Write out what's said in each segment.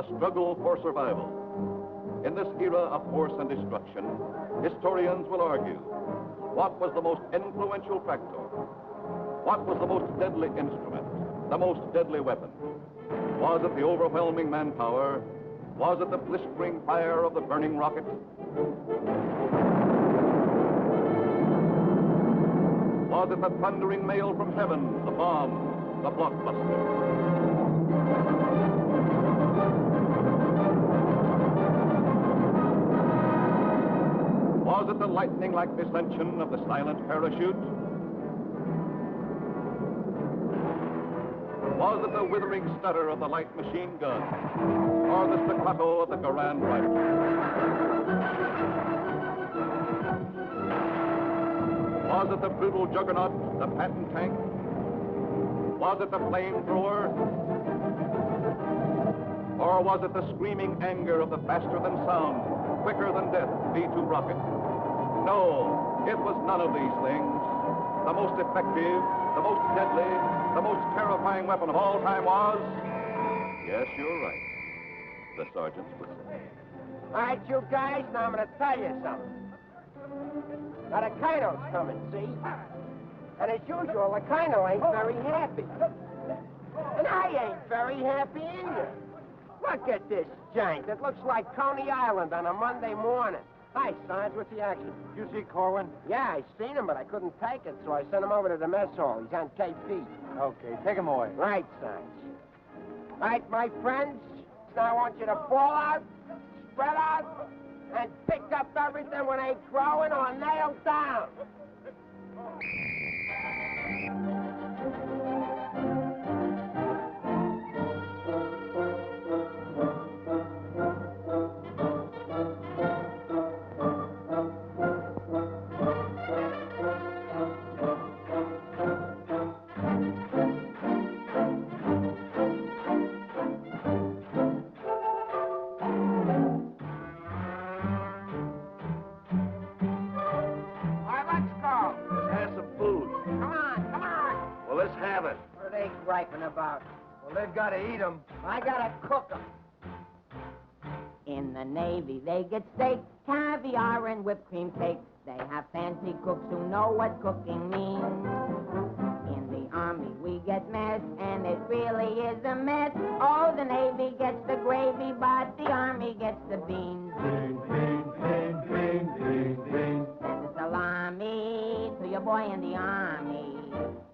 a struggle for survival. In this era of force and destruction, historians will argue, what was the most influential factor? What was the most deadly instrument, the most deadly weapon? Was it the overwhelming manpower? Was it the blistering fire of the burning rocket? Was it the thundering mail from heaven, the bomb, the blockbuster? Was it the lightning-like descension of the silent parachute? Was it the withering stutter of the light machine gun? Or the staccato of the Garand rifle? Was it the brutal juggernaut, the Patton tank? Was it the flamethrower? Or was it the screaming anger of the faster-than-sound, quicker-than-death V-2 rocket? No, it was none of these things. The most effective, the most deadly, the most terrifying weapon of all time was... Yes, you're right. The sergeant's whistle. All right, you guys, now I'm going to tell you something. Now, the Colonel's coming, see? And as usual, the Colonel ain't very happy. And I ain't very happy either. Look at this giant. It looks like Coney Island on a Monday morning. Hi, Sarge, what's the action? You see Corwin? Yeah, I seen him, but I couldn't take it, so I sent him over to the mess hall. He's on KP. Okay, take him away. Right, Sarge. All right, my friends, now I want you to fall out, spread out, and pick up everything when they growing or nailed down. Griping about? Well, they've got to eat them. I gotta cook them. In the Navy, they get steak, caviar, and whipped cream cake. They have fancy cooks who know what cooking means. In the Army, we get mess, and it really is a mess. Oh, the Navy gets the gravy, but the Army gets the beans. Beans, beans, beans, beans, beans, beans. Send a salami to your boy in the Army.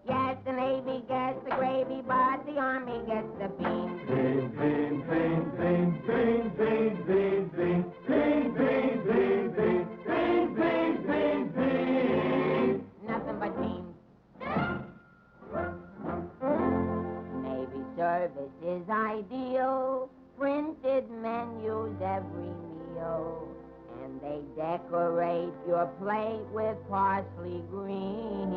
Yes, the Navy gets the gravy, but the Army gets the beans. Beans, beans, beans, beans, beans, beans, beans, beans, beans, beans, beans, beans, beans, beans, beans. Nothing but beans. Navy service is ideal. Printed menus every meal. And they decorate your plate with parsley green.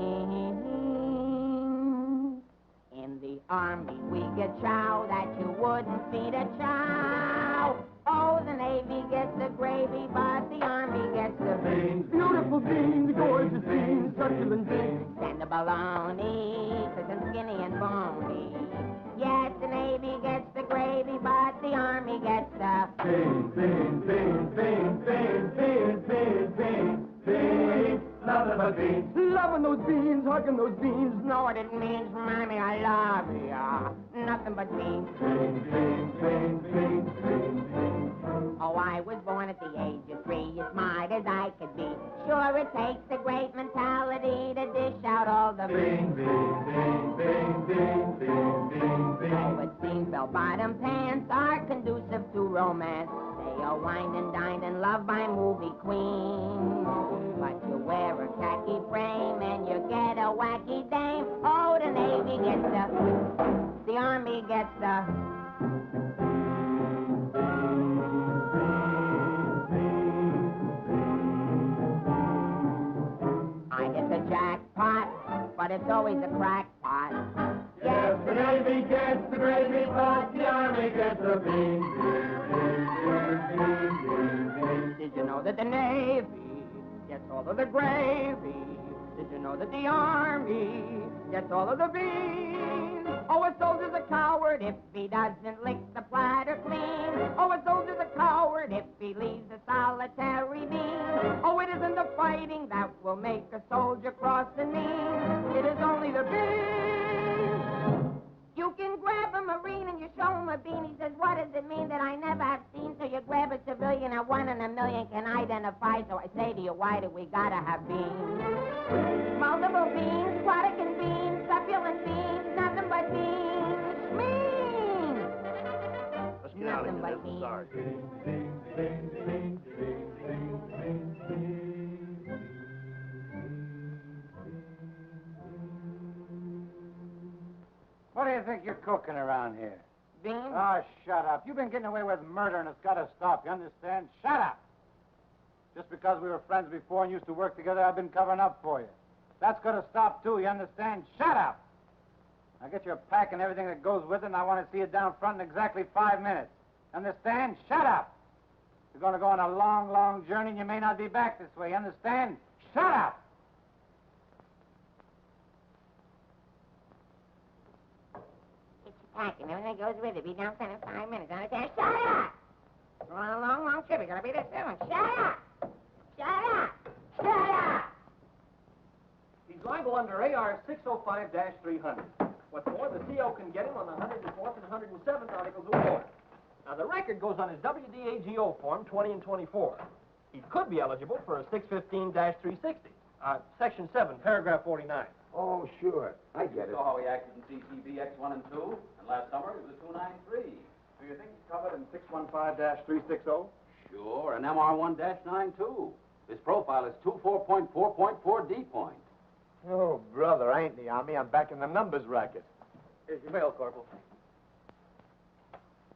In the Army, we get chow that you wouldn't feed a chow. Oh, the Navy gets the gravy, but the Army gets the beans. Beautiful beans, gorgeous beans, succulent beans. And the bologna, cooking skinny and bony. Yes, the Navy gets the gravy, but the Army gets the beans, beans, beans, beans, beans, beans, beans, beans, beans. Nothing but beans. Loving those beans, hugging those beans. Know what it means, Mommy, I love ya. Nothing but beans. Beans, beans, beans, beans, beans, beans. Oh, I was born at the age of 3, as smart as I could be. Sure, it takes a great mentality to dish out all the beans. Beans, beans, beans, beans, beans, beans, beans. Oh, it seems bell-bottom pants are conducive to romance. They are wined and dined and loved by movie queens. But you wear a khaki frame and you get a wacky dame. Oh, the Navy gets the Army gets the... I get the jackpot, but it's always a crackpot. Yes, the Navy gets the gravy, but the Army gets the beans. Did you know that the Navy gets all of the gravy? Did you know that the Army gets all of the beans? Oh, a soldier's a coward if he doesn't lick the platter clean. relieves the solitary beam. Oh, it isn't the fighting that will make a soldier cross the knee. It is only the beam. You can grab a Marine and you show him a bean. He says, what does it mean that I never have seen? So you grab a civilian and 1 in a million can identify. So I say to you, why do we gotta have beans? Multiple beans, Quadecan beans, succulent beans, nothing but beans. Beans! Let's get out of here. There's the sergeant. What do you think you're cooking around here? Beans? Oh, shut up. You've been getting away with murder, and it's got to stop. You understand? Shut up. Just because we were friends before and used to work together, I've been covering up for you. That's got to stop, too. You understand? Shut up. Now get your pack and everything that goes with it, and I want to see you down front in exactly 5 minutes. Understand? Shut up. You're going to go on a long, long journey, and you may not be back this way. Understand? Shut up. Get your pack and everything goes with it. Be down front in 5 minutes. Understand? Shut up! We're on a long, long trip. We're gonna be there soon. Shut up! Shut up! Shut up! He's liable under AR 605-300. What's more, the CO can get him on the 104th and 107th Articles of War. Now, the record goes on his WDAGO form 20 and 24. He could be eligible for a 615-360, Section 7, Paragraph 49. Oh, sure. I get it. You saw how he acted in CCB X1 and 2, and last summer he was a 293. Do you think he's covered in 615-360? Sure, and MR1-9 too. His profile is 24.4.4 D point. Oh, brother, I ain't in the Army. I'm back in the numbers racket. Here's your mail, Corporal.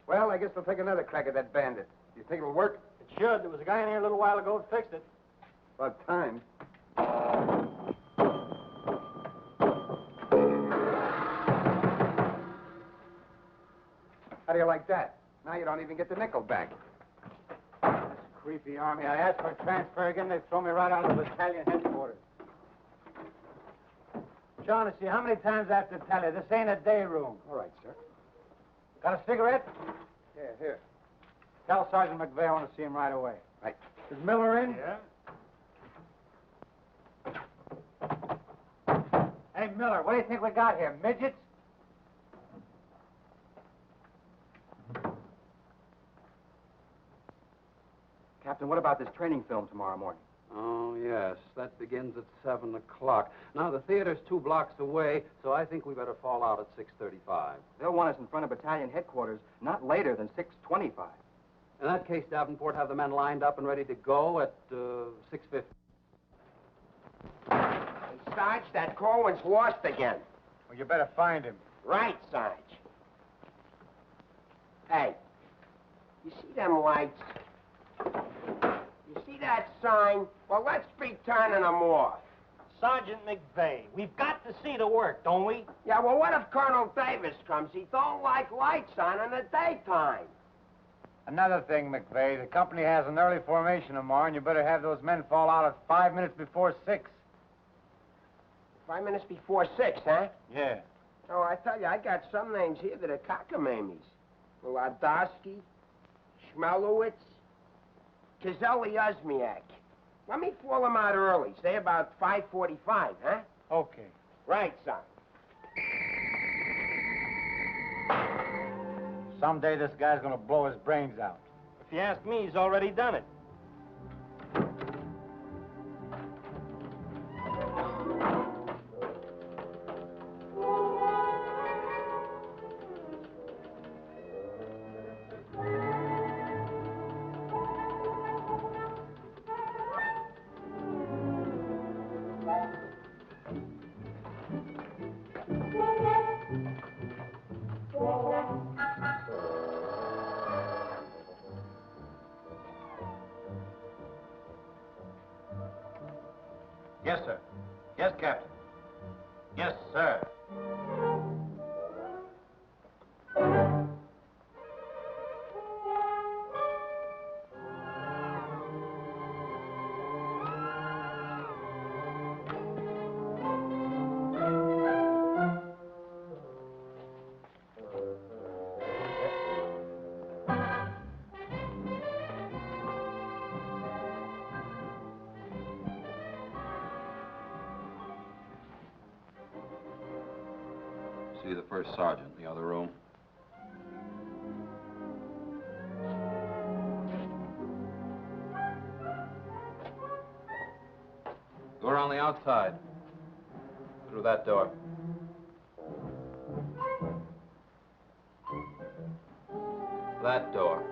Well, I guess we'll take another crack at that bandit. Do you think it'll work? It should. There was a guy in here a little while ago that fixed it. About time. How do you like that? Now you don't even get the nickel back. Creepy Army. I asked for a transfer again. They throw me right out of the battalion headquarters. Shaughnessy, how many times I have to tell you? This ain't a day room. All right, sir. Got a cigarette? Yeah, here. Tell Sergeant McVeigh I want to see him right away. Right. Is Miller in? Yeah? Hey, Miller, what do you think we got here? Midgets? Captain, what about this training film tomorrow morning? Oh, yes. That begins at 7 o'clock. Now, the theater's 2 blocks away, so I think we better fall out at 6:35. They'll want us in front of battalion headquarters not later than 6:25. In that case, Davenport, have the men lined up and ready to go at 6:50. Hey, Sarge, that Corwin's lost again. Well, you better find him. Right, Sarge. Hey, you see them lights? You see that sign? Well, let's be turning them off. Sergeant McVeigh, we've got to see the work, don't we? Yeah, well, what if Colonel Davis comes? He don't like lights on in the daytime. Another thing, McVeigh, the company has an early formation tomorrow, and you better have those men fall out at 5 minutes before 6. 5 minutes before 6, huh? Yeah. Oh, I tell you, I got some names here that are cockamammies. Wladowski, Schmelowitz, Kazeli Uzmiak. Let me fall them out early, say about 5:45, huh? Okay. Right, son. Someday this guy's gonna blow his brains out. If you ask me, he's already done it. Yes, sir. Yes, Captain. Yes, sir. See the first sergeant in the other room. Go around the outside. Through that door. That door.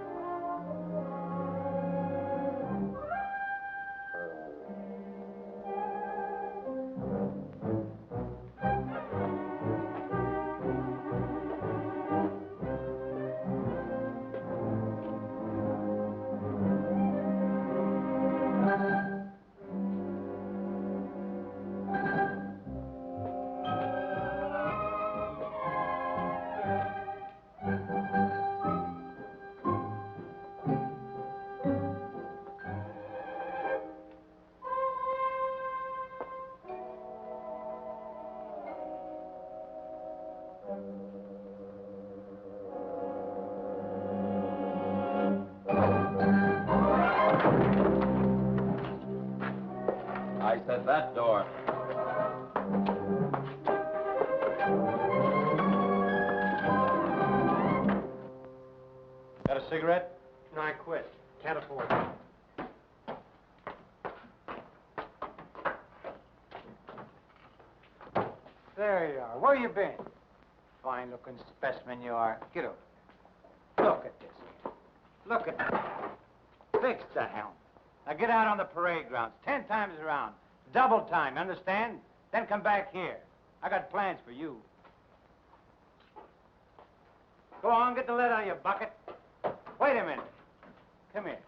I said that door. Got a cigarette? No, I quit. Can't afford it. There you are. Where you been? Fine-looking specimen you are. Get over. Look at this. Look at that. Fix the helm. Now get out on the parade grounds 10 times around. Double time, understand? Then come back here. I got plans for you. Go on, get the lead out of your bucket. Wait a minute. Come here.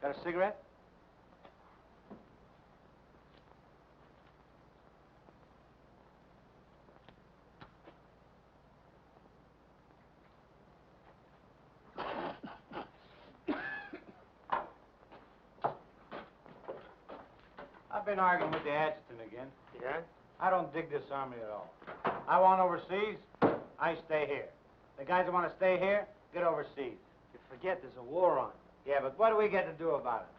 Got a cigarette? I've been arguing with the adjutant again. Yeah? I don't dig this army at all. I want overseas, I stay here. The guys that want to stay here, get overseas. You forget there's a war on. Yeah, but what do we get to do about it?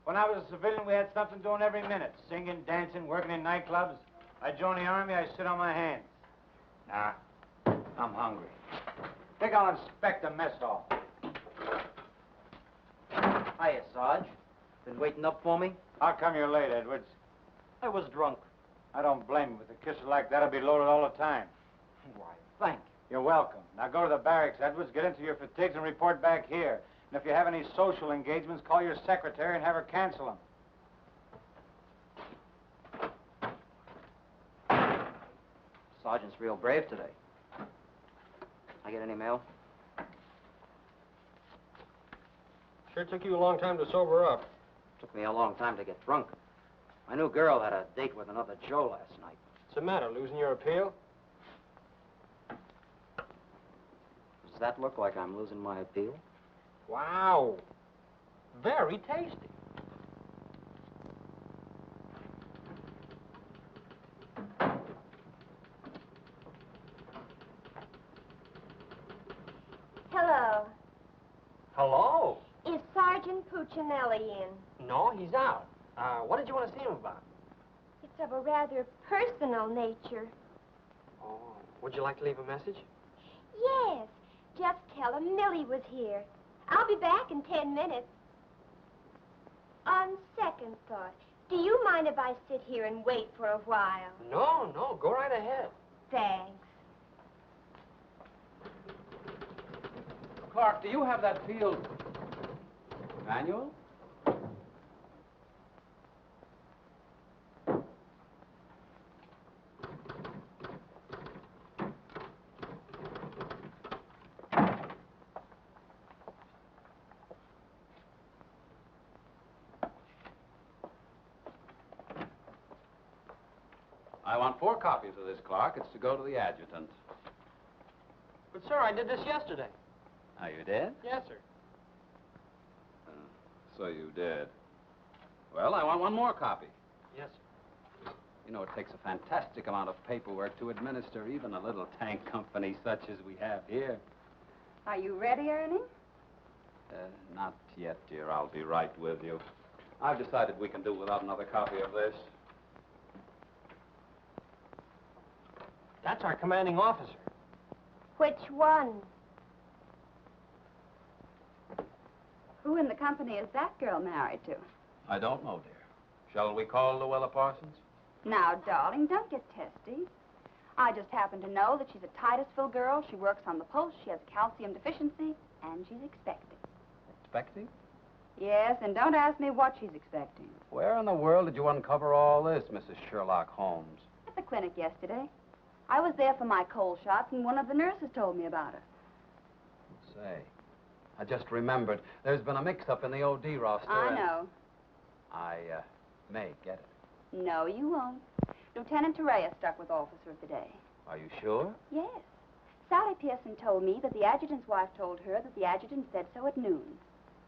When I was a civilian, we had something doing every minute. Singing, dancing, working in nightclubs. I joined the army, I sit on my hands. Nah, I'm hungry. Think I'll inspect the mess hall. Hiya, Sarge. Been waiting up for me? How come you're late, Edwards? I was drunk. I don't blame you. With a kisser like that, I'll be loaded all the time. Why, thank you. You're welcome. Now go to the barracks, Edwards, get into your fatigues and report back here. And if you have any social engagements, call your secretary and have her cancel them. Sergeant's real brave today. I get any mail? Sure took you a long time to sober up. Took me a long time to get drunk. My new girl had a date with another Joe last night. What's the matter, losing your appeal? Does that look like I'm losing my appeal? Wow. Very tasty. Hello. Hello. Is Sergeant Puccinelli in? No, he's out. What did you want to see him about? It's of a rather personal nature. Oh, would you like to leave a message? Yes. Just tell him Millie was here. I'll be back in 10 minutes. On second thought, do you mind if I sit here and wait for a while? No, go right ahead. Thanks. Clark, do you have that field manual? I want 4 copies of this, Clark. It's to go to the adjutant. But, sir, I did this yesterday. Oh, you did? Yes, sir. So you did. Well, I want 1 more copy. Yes, sir. You know, it takes a fantastic amount of paperwork to administer even a little tank company such as we have here. Are you ready, Ernie? Not yet, dear. I'll be right with you. I've decided we can do without another copy of this. That's our commanding officer. Which one? Who in the company is that girl married to? I don't know, dear. Shall we call Luella Parsons? Now, darling, don't get testy. I just happen to know that she's a Titusville girl. She works on the pulse. She has a calcium deficiency, and she's expecting. Expecting? Yes, and don't ask me what she's expecting. Where in the world did you uncover all this, Mrs. Sherlock Holmes? At the clinic yesterday. I was there for my cold shots, and one of the nurses told me about her. Say, I just remembered. There's been a mix-up in the OD roster. I know. I may get it. No, you won't. Lieutenant Torreya stuck with officer of the day. Are you sure? Yes. Sally Pearson told me that the adjutant's wife told her that the adjutant said so at noon.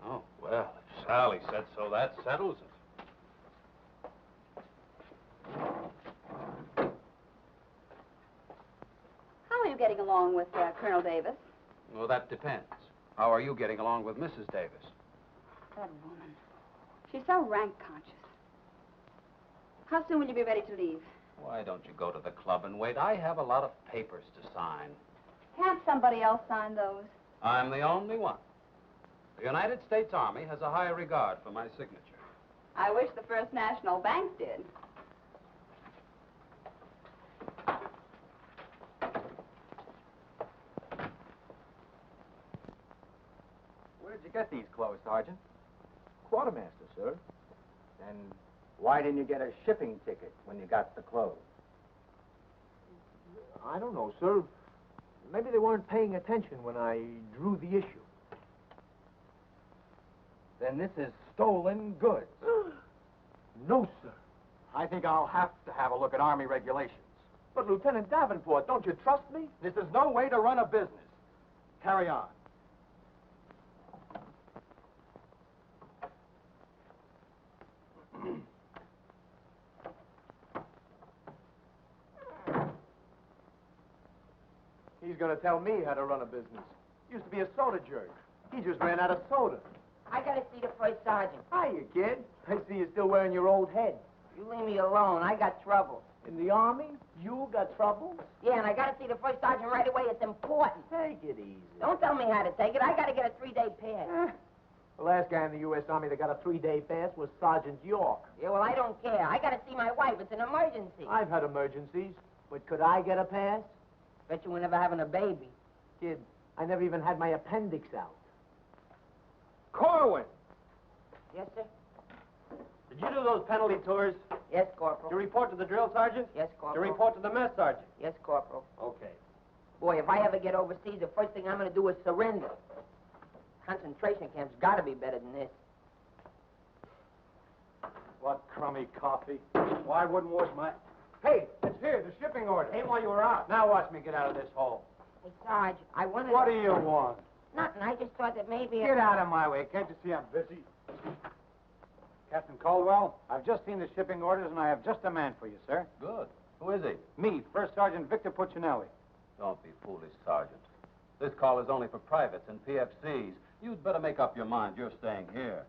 Oh, well, if Sally said so, that settles it. How are you getting along with Colonel Davis? Well, that depends. How are you getting along with Mrs. Davis? That woman. She's so rank-conscious. How soon will you be ready to leave? Why don't you go to the club and wait? I have a lot of papers to sign. Can't somebody else sign those? I'm the only one. The United States Army has a high regard for my signature. I wish the First National Bank did. Where'd you get these clothes, Sergeant? Quartermaster, sir. And why didn't you get a shipping ticket when you got the clothes? I don't know, sir. Maybe they weren't paying attention when I drew the issue. Then this is stolen goods. No, sir. I think I'll have to have a look at Army regulations. But, Lieutenant Davenport, don't you trust me? This is no way to run a business. Carry on. He's going to tell me how to run a business. Used to be a soda jerk. He just ran out of soda. I gotta see the first sergeant. Hiya, kid. I see you still wearing your old head. You leave me alone. I got trouble. In the Army? You got trouble? Yeah, and I gotta see the first sergeant right away. It's important. Take it easy. Don't tell me how to take it. I gotta get a 3-day pass. The last guy in the U.S. Army that got a 3-day pass was Sergeant York. Yeah, well, I don't care. I gotta see my wife. It's an emergency. I've had emergencies, but could I get a pass? Bet you were never having a baby. Kid, I never even had my appendix out. Corwin! Yes, sir? Did you do those penalty tours? Yes, Corporal. To report to the drill sergeant? Yes, To Corporal. report to the mess sergeant? Yes, Corporal. Okay. Boy, if I ever get overseas, the first thing I'm gonna do is surrender. Concentration camp's gotta be better than this. What crummy coffee. Why wouldn't wash my... Hey, it's here, the shipping order. Hey, while you were out. Now watch me get out of this hole. Hey, Sarge, I wanted... What do you want? Nothing. I just thought that maybe... Get out of my way. Can't you see I'm busy? Captain Caldwell, I've just seen the shipping orders, and I have just a man for you, sir. Good. Who is he? Me, First Sergeant Victor Puccinelli. Don't be foolish, Sergeant. This call is only for privates and PFCs. You'd better make up your mind. You're staying here.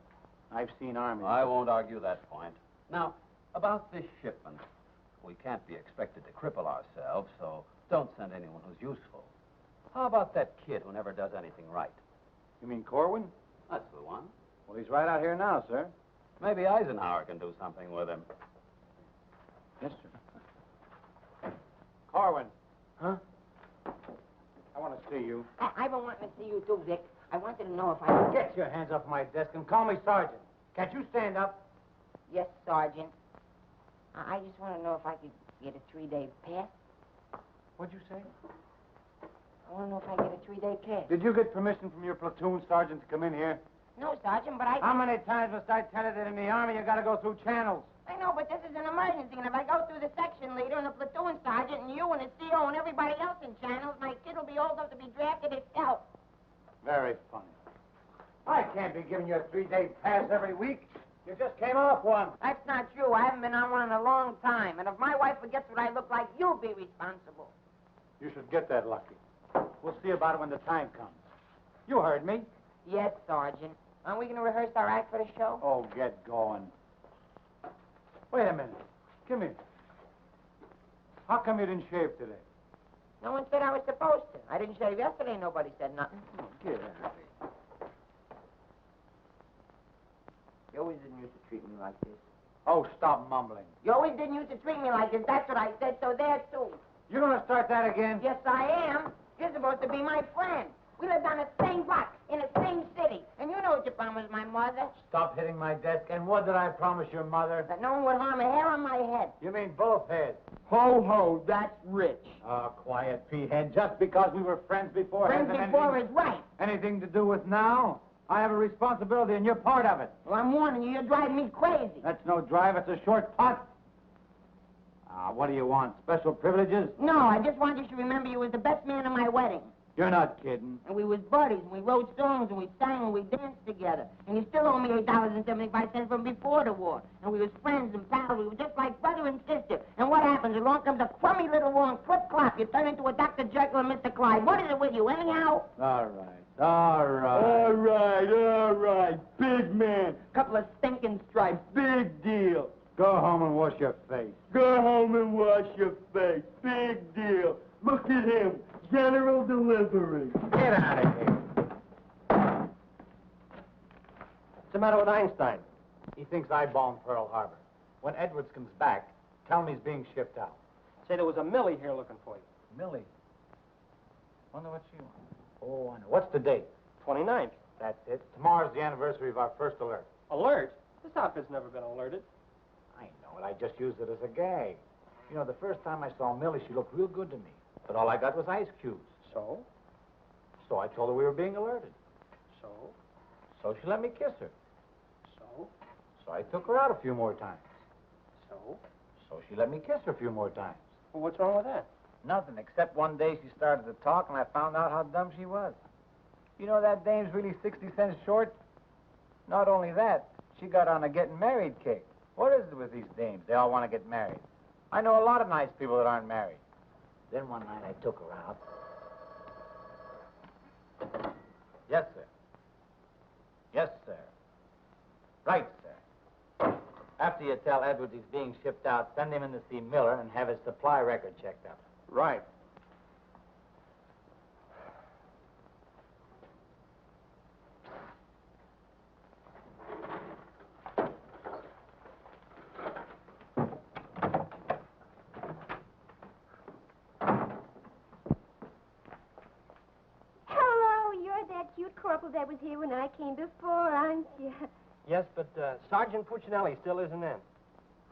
I've seen Army. I won't argue that point. Now, about this shipment. We can't be expected to cripple ourselves, so don't send anyone who's useful. How about that kid who never does anything right? You mean Corwin? That's the one. Well, he's right out here now, sir. Maybe Eisenhower can do something with him. Yes, sir. Corwin. Huh? I want to see you. I've been wanting to see you too, Vic. I wanted to know if I could... Get your hands off my desk and call me Sergeant. Can't you stand up? Yes, Sergeant. I just want to know if I could get a 3-day pass. What'd you say? I want to know if I get a 3-day pass. Did you get permission from your platoon sergeant to come in here? No, Sergeant, but I... How many times must I tell you that in the Army you got to go through channels? I know, but this is an emergency, and if I go through the section leader and the platoon sergeant and you and the CO and everybody else in channels, my kid will be old enough to be drafted itself. Very funny. I can't be giving you a 3-day pass every week. You just came off one. That's not true. I haven't been on one in a long time, and if my wife forgets what I look like, you'll be responsible. You should get that lucky. We'll see about it when the time comes. You heard me. Yes, Sergeant. Aren't we going to rehearse our act for the show? Oh, get going. Wait a minute. Come here. How come you didn't shave today? No one said I was supposed to. I didn't shave yesterday. Nobody said nothing. Oh, get out of here. You always didn't used to treat me like this. Oh, stop mumbling. You always didn't used to treat me like this. That's what I said, so there, too. You gonna start that again? Yes, I am. You're supposed to be my friend. We lived on the same block, in the same city. And you know what you promised my mother. Stop hitting my desk. And what did I promise your mother? That no one would harm a hair on my head. You mean both heads? Ho, ho, that's rich. Oh, quiet, P-head. Just because we were friends before... Friends hasn't before anything, is right. anything to do with now? I have a responsibility, and you're part of it. Well, I'm warning you, you're driving me crazy. That's no drive. It's a short putt. What do you want? Special privileges? No, I just want you to remember you was the best man at my wedding. You're not kidding. And we was buddies, and we wrote songs, and we sang, and we danced together. And you still owe me $8.75 from before the war. And we was friends and pals. We were just like brother and sister. And what happens? Along comes a crummy little war and clip-clop. You turn into a Dr. Jekyll and Mr. Clyde. What is it with you, anyhow? All right. Big man. Couple of stinking stripes. Big deal. Go home and wash your face. Go home and wash your face. Big deal. Look at him. General delivery. Get out of here. What's the matter with Einstein? He thinks I bombed Pearl Harbor. When Edwards comes back, tell him he's being shipped out. Say there was a Millie here looking for you. Millie? Wonder what she wants. Oh, I know. What's the date? 29th. That's it. Tomorrow's the anniversary of our first alert. Alert? This outfit's never been alerted. I know it. I just used it as a gag. You know, the first time I saw Millie, she looked real good to me. But all I got was ice cubes. So? So I told her we were being alerted. So? So she let me kiss her. So? So I took her out a few more times. So? So she let me kiss her a few more times. Well, what's wrong with that? Nothing, except one day she started to talk, and I found out how dumb she was. You know, that dame's really 60 cents short. Not only that, she got on a getting married kick. What is it with these dames? They all want to get married. I know a lot of nice people that aren't married. Then one night I took her out. Yes, sir. Yes, sir. Right, sir. After you tell Edwards he's being shipped out, send him in to see Miller and have his supply record checked up. Right. Corporal that was here when I came before, aren't you? Yes, but Sergeant Puccinelli still isn't in.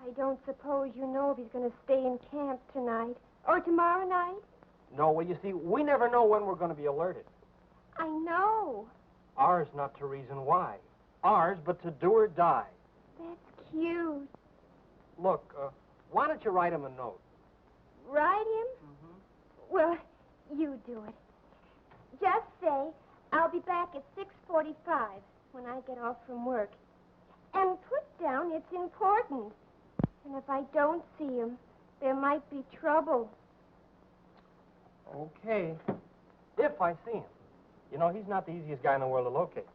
I don't suppose you know if he's going to stay in camp tonight or tomorrow night? No, well, you see, we never know when we're going to be alerted. I know. Ours not to reason why. Ours, but to do or die. That's cute. Look, why don't you write him a note? Write him? Mm-hmm. Well, you do it. Just say, I'll be back at 6:45 when I get off from work. And put down it's important. And if I don't see him, there might be trouble. Okay. If I see him. You know, he's not the easiest guy in the world to locate.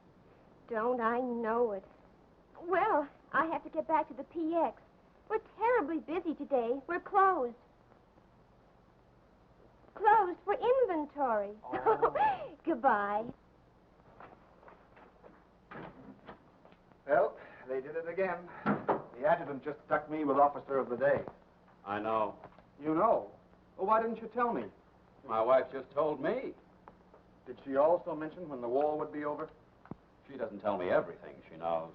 Don't I know it? Well, I have to get back to the PX. We're terribly busy today. We're closed. Closed for inventory. Oh. Goodbye. Well, they did it again. The adjutant just stuck me with Officer of the Day. I know. You know? Well, why didn't you tell me? My wife just told me. Did she also mention when the war would be over? She doesn't tell me everything she knows.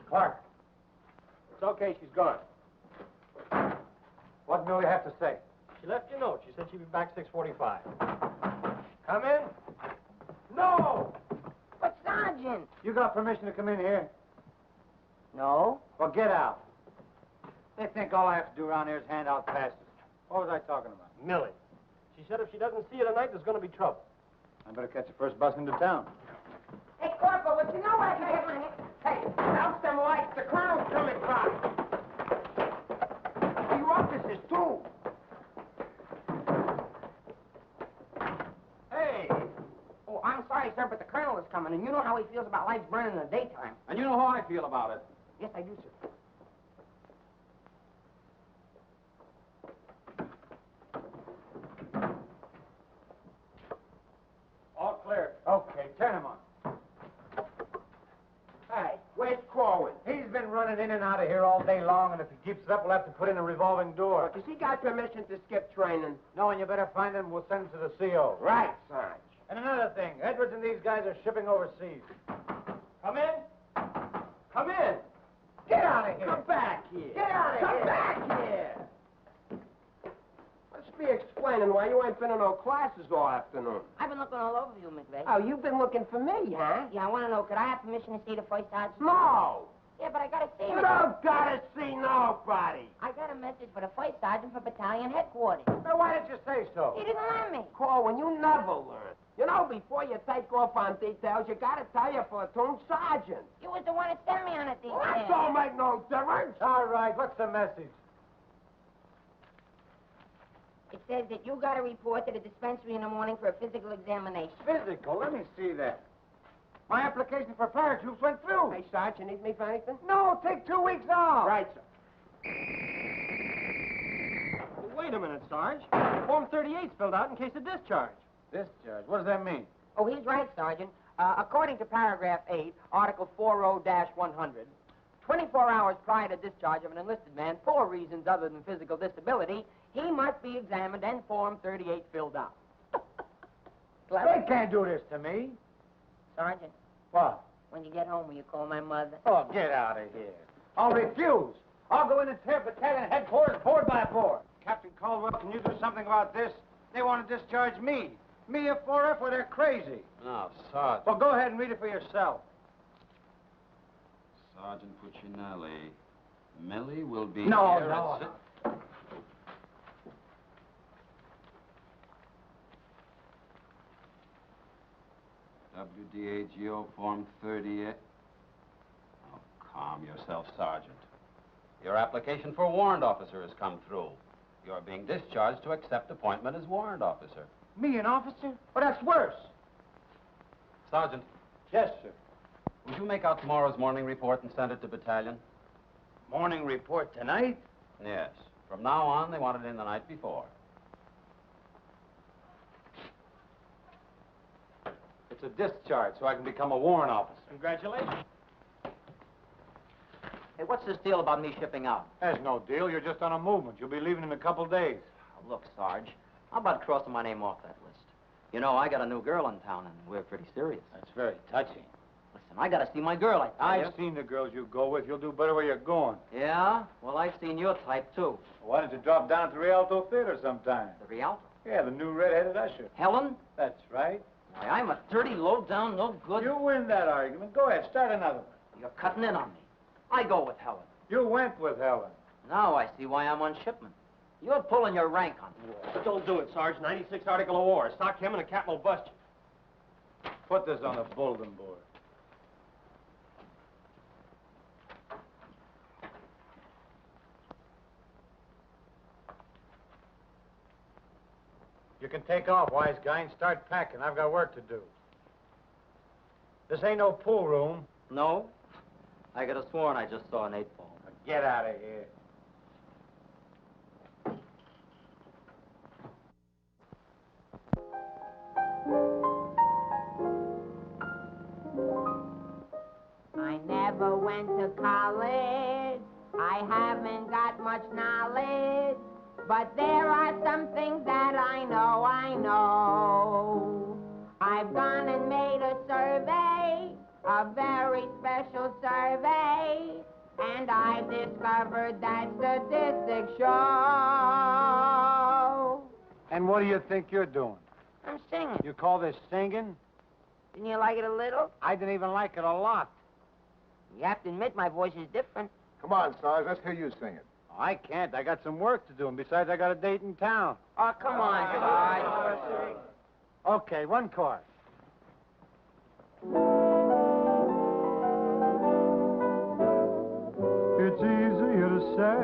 Clark, It's okay, she's gone. what do we have to say? She left you a note. She said she'd be back 6:45. Come in. No! But, Sergeant! You got permission to come in here? No. Well, get out. They think all I have to do around here is hand out passes. What was I talking about? Millie. She said if she doesn't see you tonight, there's going to be trouble. I better catch the first bus into town. Hey, Corporal, what you know what I have on it? Hey, douse them lights. The clown's coming by. The officers, too. Hey! Oh, I'm sorry, sir, but the colonel is coming, and you know how he feels about lights burning in the daytime. And you know how I feel about it. Yes, I do, sir. Turn him on. Hey, where's Corwin? He's been running in and out of here all day long, and if he keeps it up, we'll have to put in a revolving door. Does he got permission to skip training? No, and you better find him. We'll send him to the CO. Right, Sarge. And another thing, Edwards and these guys are shipping overseas. Come in. Come in. Get out of here. Come back here. Get out of here. Come back here. Must be explaining why you ain't been in no classes all afternoon. I've been looking all over you, McVeigh. Oh, you've been looking for me, huh? Yeah, I want to know, could I have permission to see the first sergeant? No. Yeah, but I got to see You him. don't gotta see nobody. I got a message for the first sergeant for battalion headquarters. Now, why didn't you say so? He didn't let me. Corwin, you never learn. You know, before you take off on details, you gotta tell your platoon sergeant. You was the one that sent me on a detail. That don't make no difference. All right, what's the message? It says that you got to report to the dispensary in the morning for a physical examination. Physical, let me see that. My application for paratroops went through. Hey, Sarge, you need me for anything? No, take 2 weeks off. Right, sir. Wait a minute, Sarge. Form 38's filled out in case of discharge. Discharge, what does that mean? Oh, he's right, Sergeant. According to paragraph 8, Article 40-100, 24 hours prior to discharge of an enlisted man for reasons other than physical disability, he must be examined and Form 38 filled out. They can't do this to me. Sergeant, What? when you get home, will you call my mother? Oh, get out of here. I'll refuse. I'll go in and tear battalion headquarters board by board. Captain Caldwell, can you do something about this? They want to discharge me. Me a 4F, well, they're crazy. Now, Sergeant. Well, go ahead and read it for yourself. Sergeant Puccinelli. Millie will be No, here no. at six. WDAGO Form 38. Oh, calm yourself, Sergeant. Your application for warrant officer has come through. You're being discharged to accept appointment as warrant officer. Me, an officer? Well, that's worse. Sergeant, Yes, sir. would you make out tomorrow's morning report and send it to battalion? Morning report tonight? Yes. From now on, they want it in the night before. It's a discharge, so I can become a warrant officer. Congratulations. Hey, what's this deal about me shipping out? There's no deal. You're just on a movement. You'll be leaving in a couple days. Oh, look, Sarge, how about crossing my name off that list? You know, I got a new girl in town, and we're pretty serious. That's very touching. Listen, I gotta see my girl, I tell you. I've seen the girls you go with. You'll do better where you're going. Yeah? Well, I've seen your type, too. Why don't you drop down to the Rialto Theater sometime? The Rialto. Yeah, the new red-headed usher. Helen? That's right. Why, I'm a dirty, low-down, no good... You win that argument. Go ahead, start another one. You're cutting in on me. I go with Helen. You went with Helen. Now I see why I'm on shipment. You're pulling your rank on me. Don't do it, Sarge. 96 Article of War. Stock him and a captain will bust you. Put this on the bulletin board. You can take off, wise guy, and start packing. I've got work to do. This ain't no pool room. No? I could have sworn I just saw an 8-ball. Now get out of here. I never went to college. I haven't got much knowledge. But there are some things that I know. I've gone and made a survey, a very special survey, and I've discovered that statistics show. And what do you think you're doing? I'm singing. You call this singing? Didn't you like it a little? I didn't even like it a lot. You have to admit my voice is different. Come on, Sarge, let's hear you sing it. I can't. I got some work to do, and besides, I got a date in town. Oh, come on, Sarge. Okay, one chord. It's easier to say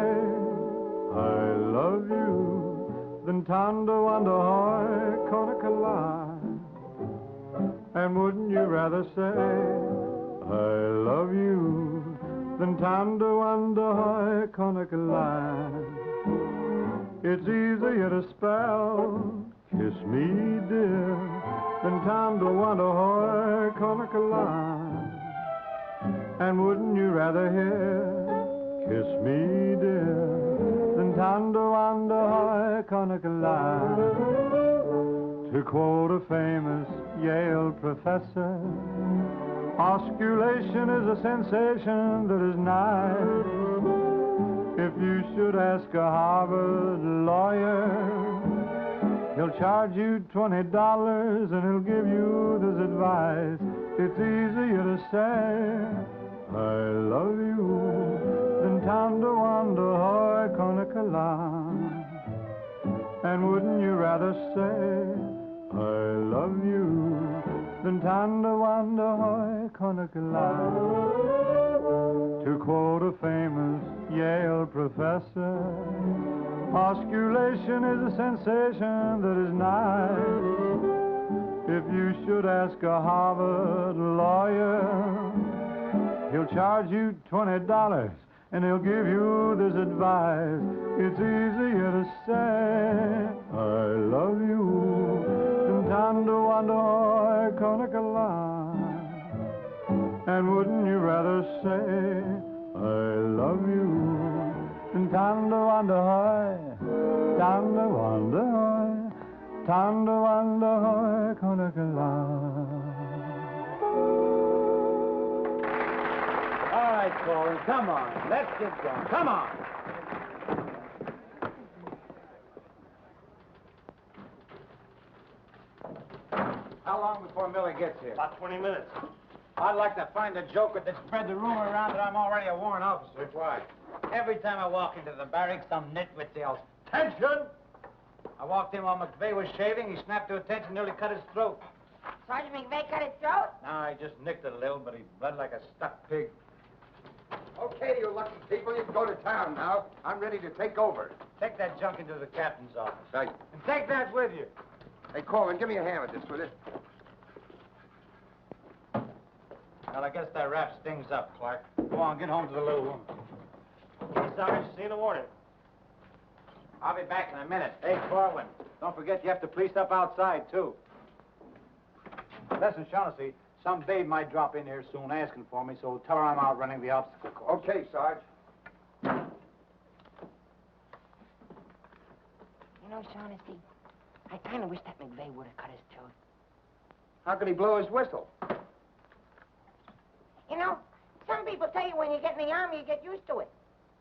I love you than tando ando hoy konakala. And wouldn't you rather say I love you than tando ando hoy konakala? It's easier to spell kiss me dear den Tando Wanda Konakalai. And wouldn't you rather hear Kiss Me Dear than Tando Wanda Konakalai? To quote a famous Yale professor, osculation is a sensation that is nice. If you should ask a Harvard lawyer, he'll charge you $20 and he'll give you this advice. It's easier to say, I love you, than Tando Wanda Hoy Konakalai. And wouldn't you rather say, I love you, than Tando Wanda Hoy Konakalai? To quote a famous Yale professor, osculation is a sensation that is nice. If you should ask a Harvard lawyer, he'll charge you $20 and he'll give you this advice. It's easier to say, I love you, than Tando Wanda Hoy Konakalai. And wouldn't you rather say, I love you, than Tando Wanda Hoy, Tando Wanda Hoy, Tando Wanda Hoy Konakalai. All right, Colin, come on. Let's get going. Come on. How long before Millie gets here? About 20 minutes. I'd like to find a joker that spread the rumor around that I'm already a warrant officer. Why? Every time I walk into the barracks, some nitwit yells, "Attention!" I walked in while McVeigh was shaving. He snapped to attention, nearly cut his throat. Sergeant McVeigh cut his throat? No, I just nicked it a little, but he bled like a stuck pig. Okay, you lucky people, you can go to town now. I'm ready to take over. Take that junk into the captain's office. Right. And take that with you. Hey, Coleman, give me a hand with this, will you? Well, I guess that wrap stings up, Clark. Go on, get home to the little woman. Okay, Sarge, see you in the morning. I'll be back in a minute. Hey, Corwin, don't forget you have to police up outside, too. Listen, Shaughnessy, some babe might drop in here soon asking for me, so tell her I'm out running the obstacle course. Okay, Sarge. You know, Shaughnessy, I kind of wish that McVeigh would have cut his throat. How could he blow his whistle? You know, some people tell you when you get in the Army, you get used to it.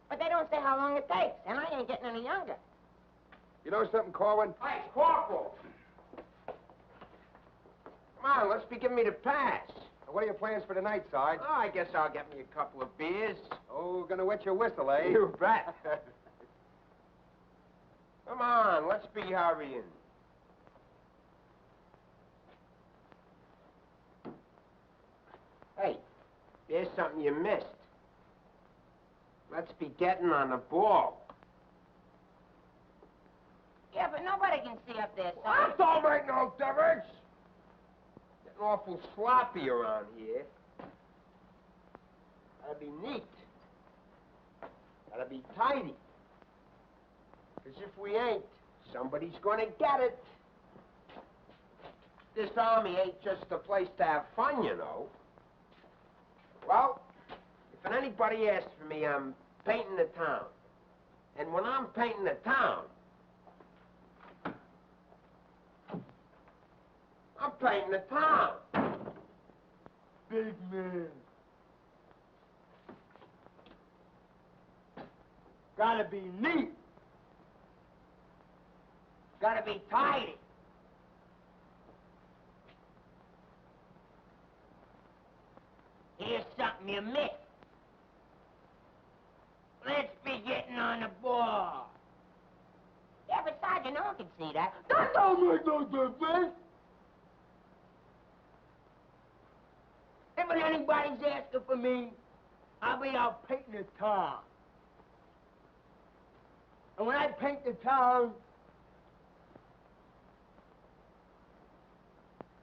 But they don't say how long it takes, and I ain't getting any younger. You know something, Corwin? Hey, Corporal! Come on, let's be giving me the pass. What are your plans for tonight, Sarge? Oh, I guess I'll get me a couple of beers. Oh, gonna wet your whistle, eh? You bet. Come on, let's be hurrying. Hey, there's something you missed. Let's be getting on the ball. Yeah, but nobody can see up there, That Sergeant. don't make no difference. Getting awful sloppy around here. Gotta be neat. Gotta be tidy. 'Cause if we ain't, somebody's gonna get it. This Army ain't just a place to have fun, you know. Well, if anybody asks for me, I'm painting the town. And when I'm painting the town, I'm painting the town. Big man. Gotta be neat. Gotta be tidy. Here's something you missed. Let's be getting on the ball. Yeah, but Sergeant, no one can see that. That don't make no difference. If anybody's asking for me, I'll be out painting the town. And when I paint the town,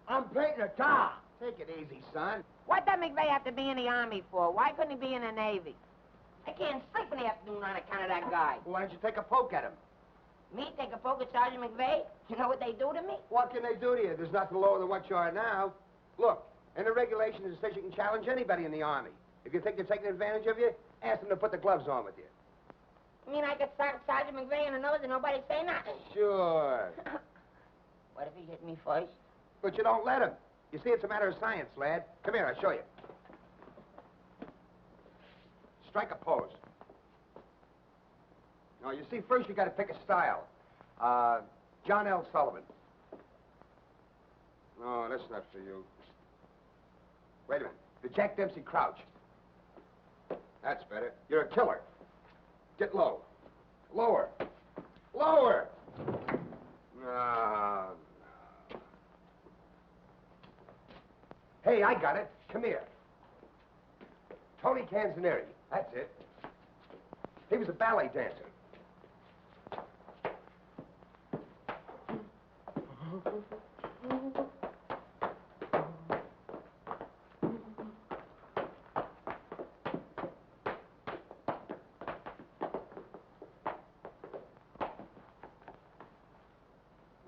I'm painting the town. Take it easy, son. What does McVeigh have to be in the Army for? Why couldn't he be in the Navy? I can't sleep in the afternoon on account of that guy. Why don't you take a poke at him? Me take a poke at Sergeant McVeigh? You know what they do to me? What can they do to you? There's nothing lower than what you are now. Look, in the regulations it says you can challenge anybody in the Army. If you think they're taking advantage of you, ask them to put the gloves on with you. You mean I could start Sergeant McVeigh in the nose and nobody say nothing? Sure. What if he hit me first? But you don't let him. You see, it's a matter of science, lad. Come here, I'll show you. Strike a pose. Now, you see, first you got to pick a style. John L. Sullivan. No, that's not for you. Wait a minute. The Jack Dempsey crouch. That's better. You're a killer. Get low. Lower. Lower! No. Hey, I got it. Come here. Tony Canzoneri. That's it. He was a ballet dancer.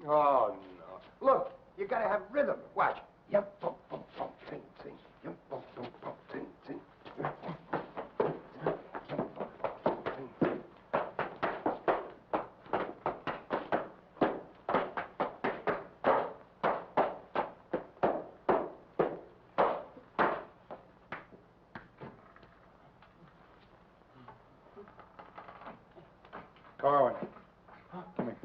Oh, no. Look, you gotta have rhythm. Watch. Yum, bum, bum, bum, sing, sing. Yum, bum, bum, bum, sing, sing. Yum, bum, bum, sing, sing. Yum, bum, bum, sing, sing. Corwin. Come here.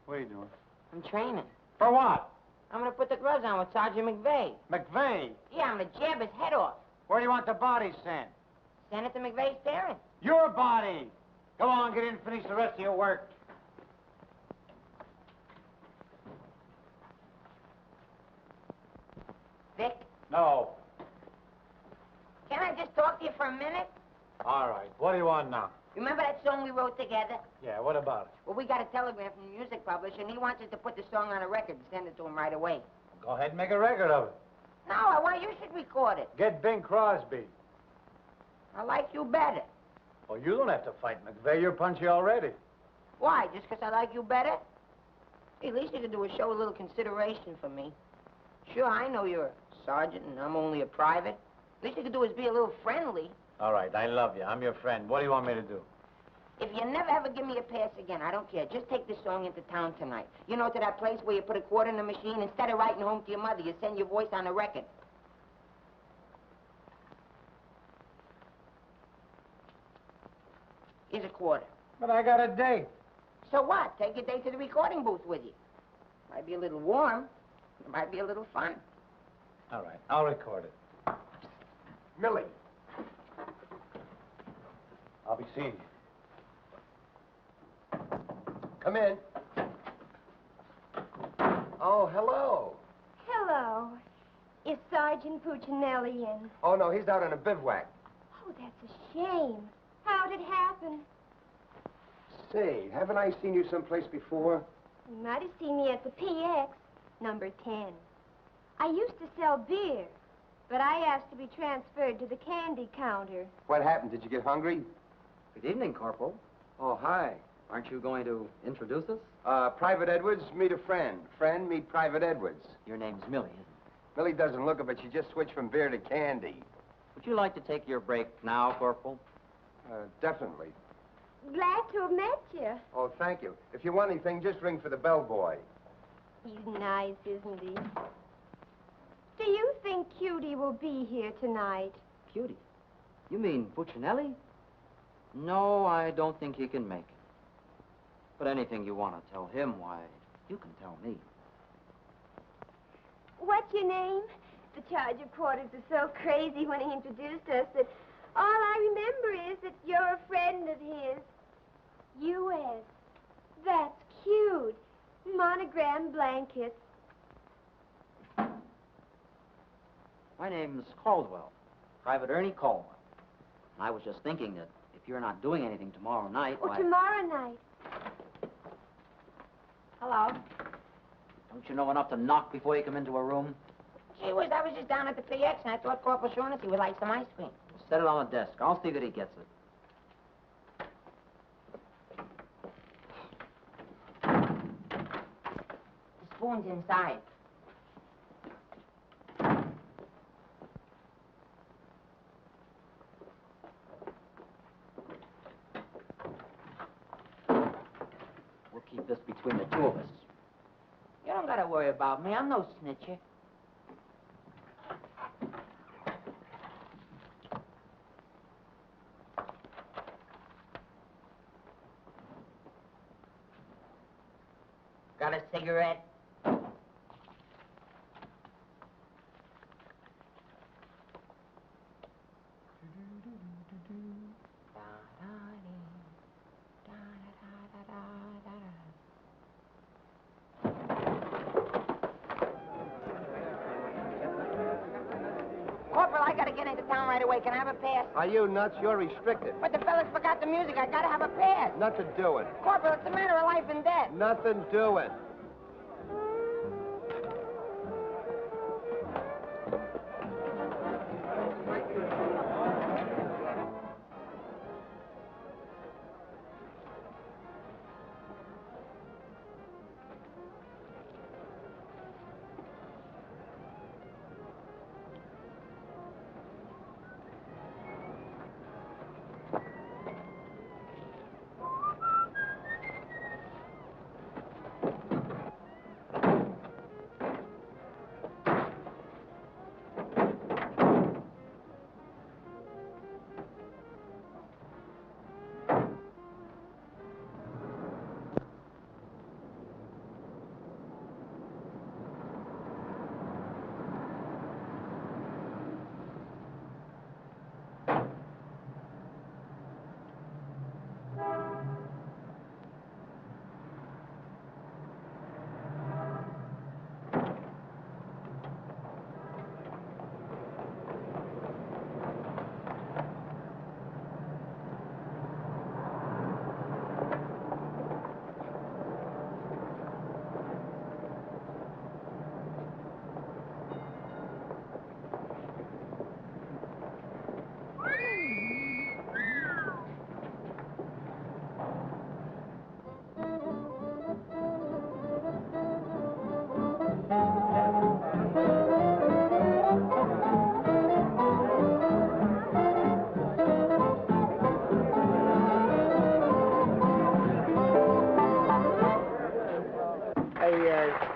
What are you doing? I'm training. For what? I'm gonna put the gloves on with Sergeant McVeigh. McVeigh. Yeah, I'm gonna jab his head off. Where do you want the body sent? Send it to McVeigh's parents. Your body. Go on, get in and finish the rest of your work. Vic, No. can I just talk to you for a minute? All right. What do you want now? Remember that song we wrote together? Yeah, what about it? Well, we got a telegram from the music publisher, and he wants us to put the song on a record and send it to him right away. Go ahead and make a record of it. No, I want you should record it. Get Bing Crosby. I like you better. Oh, you don't have to fight McVeigh. You're punchy already. Why? Just 'cause I like you better? Hey, at least you could do is show a little consideration for me. Sure, I know you're a sergeant and I'm only a private. At least you could do is be a little friendly. All right, I love you. I'm your friend. What do you want me to do? If you never ever give me a pass again, I don't care. Just take this song into town tonight. You know, to that place where you put a quarter in the machine. Instead of writing home to your mother, you send your voice on a record. Here's a quarter. But I got a date. So what? Take your date to the recording booth with you. Might be a little warm. It might be a little fun. All right, I'll record it. Millie. I'll be seeing you. Come in. Oh, hello. Hello. Is Sergeant Puccinelli in? Oh, no, he's out on a bivouac. Oh, that's a shame. How'd it happen? Say, haven't I seen you someplace before? You might have seen me at the PX, number 10. I used to sell beer, but I asked to be transferred to the candy counter. What happened? Did you get hungry? Good evening, Corporal. Oh, hi. Aren't you going to introduce us? Private Edwards, meet a friend. Friend, meet Private Edwards. Your name's Millie, isn't it? Millie doesn't look it, but she just switched from beer to candy. Would you like to take your break now, Corporal? Definitely. Glad to have met you. Oh, thank you. If you want anything, just ring for the bellboy. He's nice, isn't he? Do you think Cutie will be here tonight? Cutie? You mean Puccinelli? No, I don't think he can make it. But anything you want to tell him, why, you can tell me. What's your name? The charge reporters are so crazy when he introduced us that all I remember is that you're a friend of his. U.S. That's cute. Monogram blankets. My name's Caldwell, Private Ernie Caldwell. I was just thinking that if you're not doing anything tomorrow night, Oh, why... tomorrow night. Hello. Don't you know enough to knock before you come into a room? Gee whiz, I was just down at the PX and I thought Corporal Shaughnessy would like some ice cream. Set it on the desk. I'll see that he gets it. spoons inside. We'll keep this between the two of us. You don't gotta worry about me. I'm no snitcher. Got a cigarette? Corporal, I gotta get into town right away. Can I have a pass? Are you nuts? You're restricted. But the fellas forgot the music. I gotta have a pass. Nothing doing. Corporal, it's a matter of life and death. Nothing doing.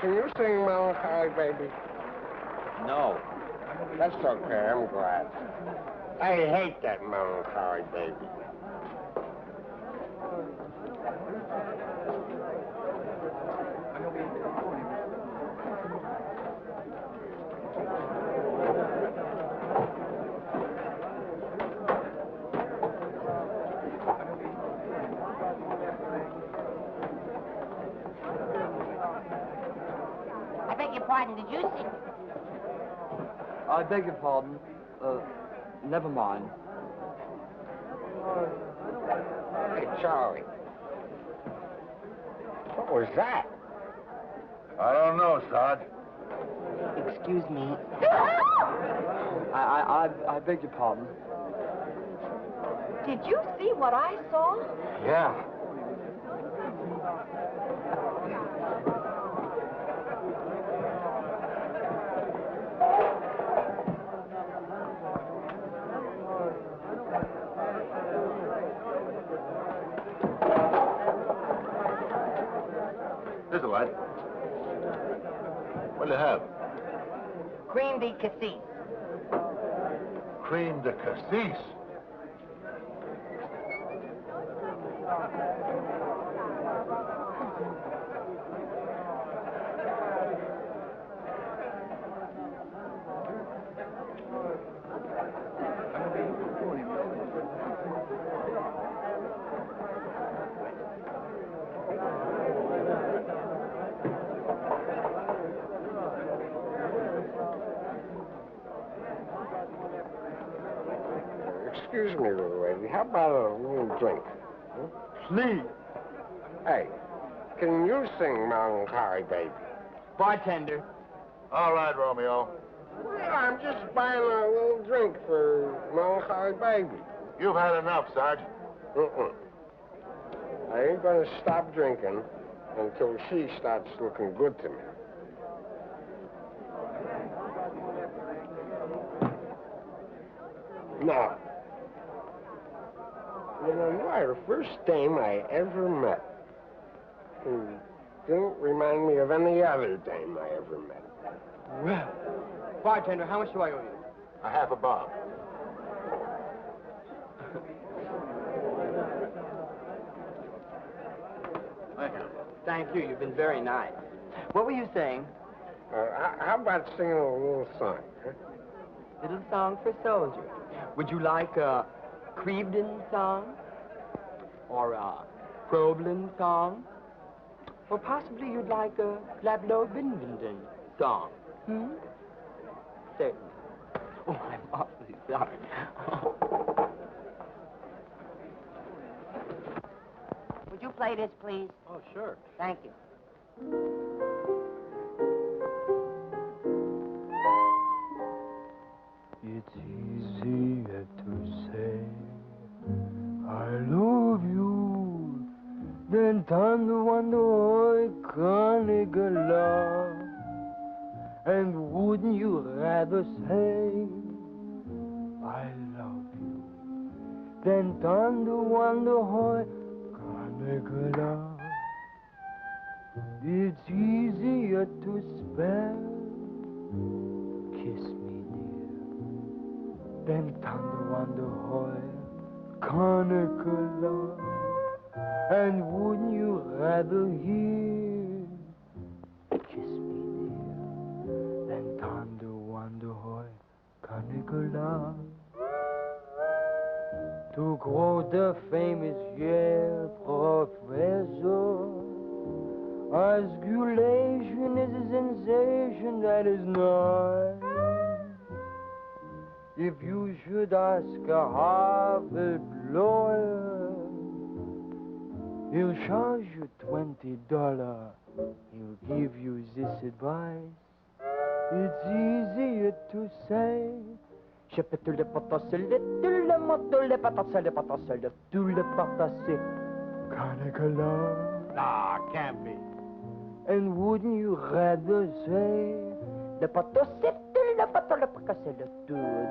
Can you sing Melancholy Baby? No. That's okay, I'm glad. I hate that Melancholy Baby. I beg your pardon. Did you sing? I beg your pardon. Never mind. Hey, Charlie. What was that? I don't know, Sarge. Excuse me. I beg your pardon. Did you see what I saw? Yeah. Here's a light. What do you have? Cream de cassis. Cream de cassis. Excuse me, little lady. How about a little drink? Please. Hey, can you sing Melancholy Baby? Bartender. All right, Romeo. Yeah, I'm just buying a little drink for Melancholy Baby. You've had enough, Sarge. I ain't gonna stop drinking until she starts looking good to me. No. You know, you are the first dame I ever met. You don't remind me of any other dame I ever met. Well, bartender, how much do I owe you? A half a bob. Thank you. Thank you. You've been very nice. What were you saying? How about singing a little song, huh? Little song for soldiers. Would you like a Crevedon song? Or a Problem song? Or possibly you'd like a Lablo Bindenden song? Certainly. Oh, I'm awfully sorry. Would you play this, please? Oh, sure. Thank you. It's easier to say I love you than tanto quando hoy canigala. And wouldn't you rather say I love you than tanto quando hoy canigala? It's easier to spell kiss me dear than tanto quando hoy canigala. And wouldn't you rather hear kiss me dear than tanto quando hoy canigala? To quote the famous Yale professor, osculation is a sensation that is nice. If you should ask a Harvard lawyer, he'll charge you $20. He'll give you this advice. It's easier to say. Nah, can't be. And wouldn't you rather say the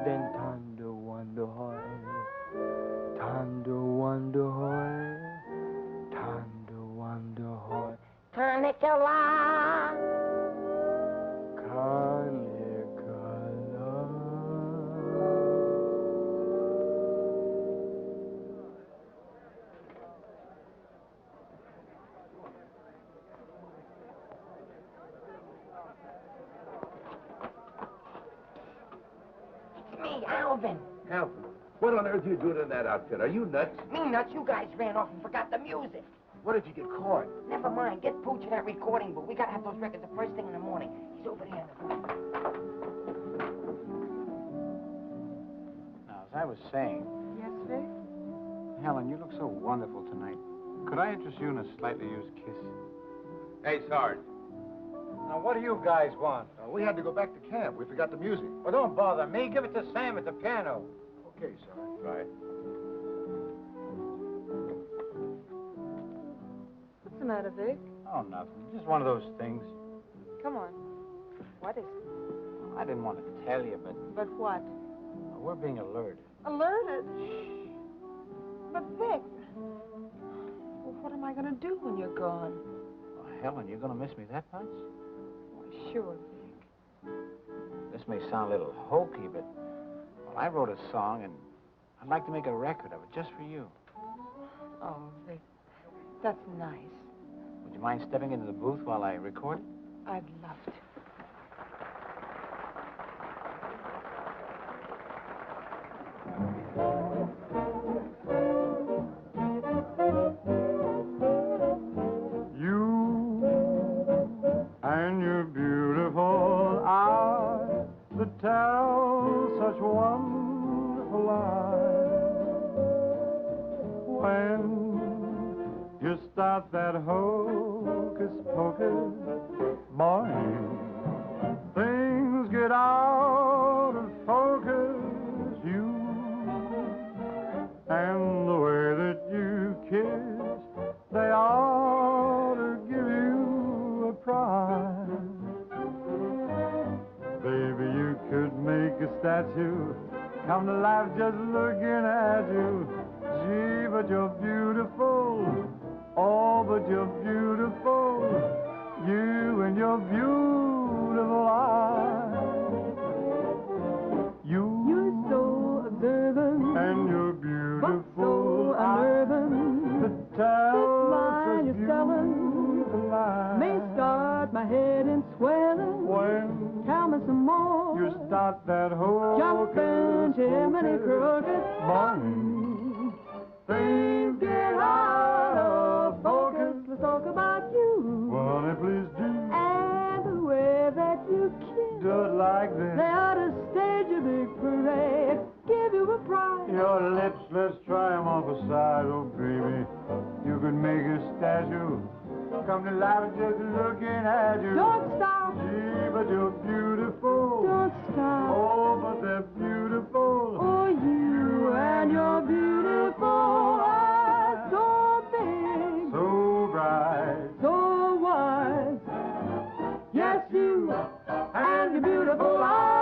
than Tando Wonder Hoy, Tando Wonder Hoy, Tando Wonder Hoy, Canicula. It's me, Alvin. Alvin, what on earth are you doing in that outfit? Are you nuts? Me nuts, you guys ran off and forgot the music. What did you get caught? Never mind, get Pooch to that recording booth. We gotta have those records the first thing in the morning. He's over there in the booth. Now, as I was saying, Yes, Vic? Helen, you look so wonderful tonight. Could I interest you in a slightly used kiss? Hey, Sarge. Now, what do you guys want? We had to go back to camp. We forgot the music. Well, don't bother me. Give it to Sam at the piano. Okay, Sarge. Right. What's the matter, Vic? Oh, nothing. Just one of those things. Come on. What is it? I didn't want to tell you, but But what? we're being alerted. Alerted? Shh. But, Vic, well, what am I going to do when you're gone? Oh, Helen, you're going to miss me that much? Why, sure, Vic. This may sound a little hokey, but well, I wrote a song, and I'd like to make a record of it just for you. Oh, Vic, that's nice. Would you mind stepping into the booth while I record it? I'd love to. And your beautiful eyes that tell such wonderful lies. When you start that hocus pocus, boy, things get out of focus. You and the way that you kiss, they ought to give you a prize. Baby, you could make a statue come to life just looking at you. Gee, but you're beautiful. Oh, but you're beautiful. You and your beautiful eyes. You're so observant. And you're beautiful. But so unnerving. The line you're selling may start my head in swelling. When tell me some more. You start that whole jumping Jiminy Crooked morning. Things get out of focus. Let's talk about you. Well, honey, please do. And the way that you kiss. Do it like this. They ought to stage a big parade. Give you a prize. Your lips, let's try 'em off a side. Oh, baby, you could make a statue. Come to life just looking at you. Don't stop. Gee, but you're beautiful. Don't stop. Oh, but they're beautiful. Oh, you and your beautiful eyes. So big. So bright. So wide. Yes, you and your beautiful eyes.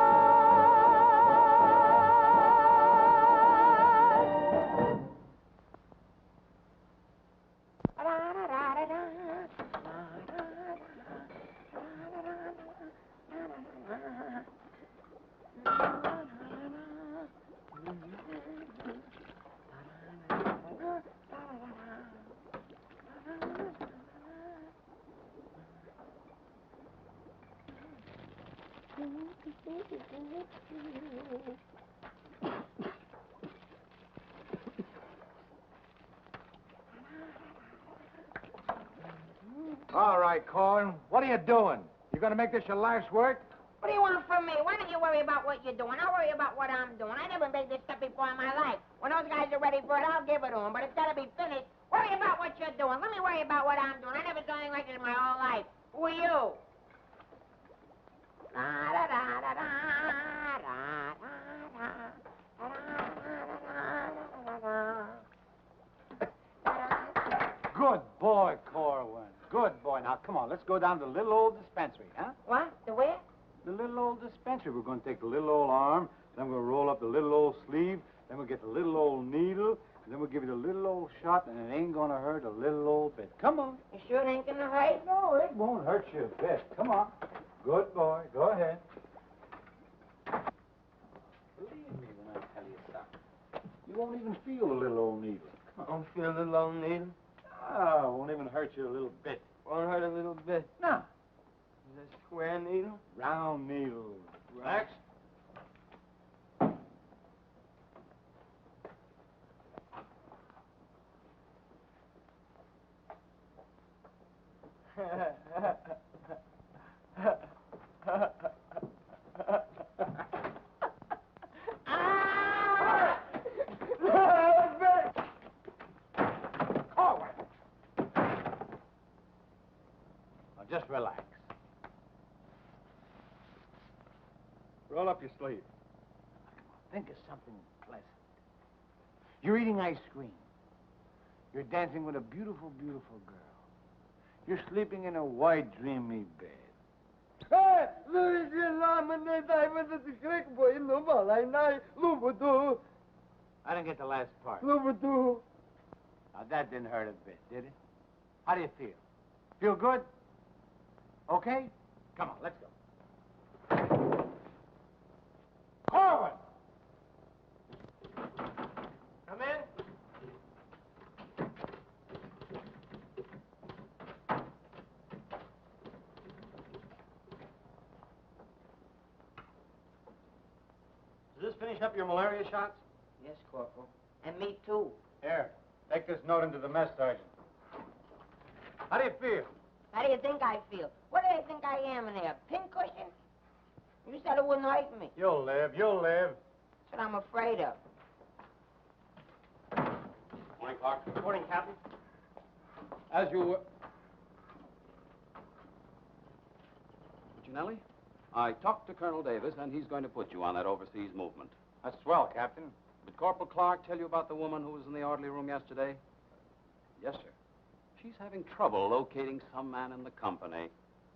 All right, Corn. What are you doing? You gonna make this your life's work? What do you want from me? Why don't you worry about what you're doing? I'll worry about what I'm doing. I never made this stuff before in my life. When those guys are ready for it, I'll give it to them. But it's got to be finished. Worry about what you're doing. Let me worry about what I'm doing. I never done anything like this in my whole life. Who are you? Good boy, Corwin. Good boy. Now, come on, let's go down to the little old dispensary, huh? What? The where? The little old dispensary. We're going to take the little old arm, then we'll roll up the little old sleeve, then we'll get the little old needle, and then we'll give you the little old shot, and it ain't going to hurt a little old bit. Come on. You sure it ain't going to hurt? No, it won't hurt you a bit. Come on. Good boy. Go ahead. Believe me when I tell you something. You won't even feel the little old needle. I don't feel a little old needle. Ah, won't even hurt you a little bit. Won't hurt a little bit. No. Is it a square needle? Round needle. Relax. Just relax. Roll up your sleeve. Think of something pleasant. You're eating ice cream. You're dancing with a beautiful, beautiful girl. You're sleeping in a white, dreamy bed. I didn't get the last part. Now, that didn't hurt a bit, did it? How do you feel? Feel good? Okay? Come on, let's go. Corwin! Come in. Does this finish up your malaria shots? Yes, Corporal. And me, too. Here, take this note into the mess sergeant. How do you feel? How do you think I feel? What do you think I am in there, pincushion? You said it wouldn't hurt me. You'll live, you'll live. That's what I'm afraid of. Morning, Clark. Good morning, Captain. As you... Puccinelli, I talked to Colonel Davis, and he's going to put you on that overseas movement. That's swell, Captain. Did Corporal Clark tell you about the woman who was in the orderly room yesterday? Yes, sir. She's having trouble locating some man in the company,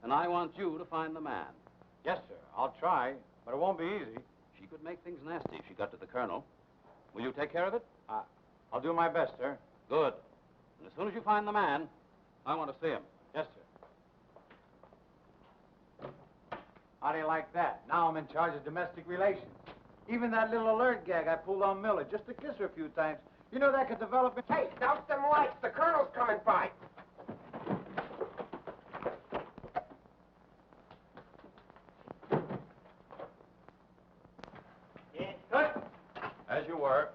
and I want you to find the man. Yes, sir. I'll try, but it won't be easy. She could make things nasty if she got to the colonel. Will you take care of it? I'll do my best, sir. Good. And as soon as you find the man, I want to see him. Yes, sir. How do you like that? Now I'm in charge of domestic relations. Even that little alert gag I pulled on Miller just to kiss her a few times. You know that could develop... Hey, douse them lights. The colonel's coming by. As you were.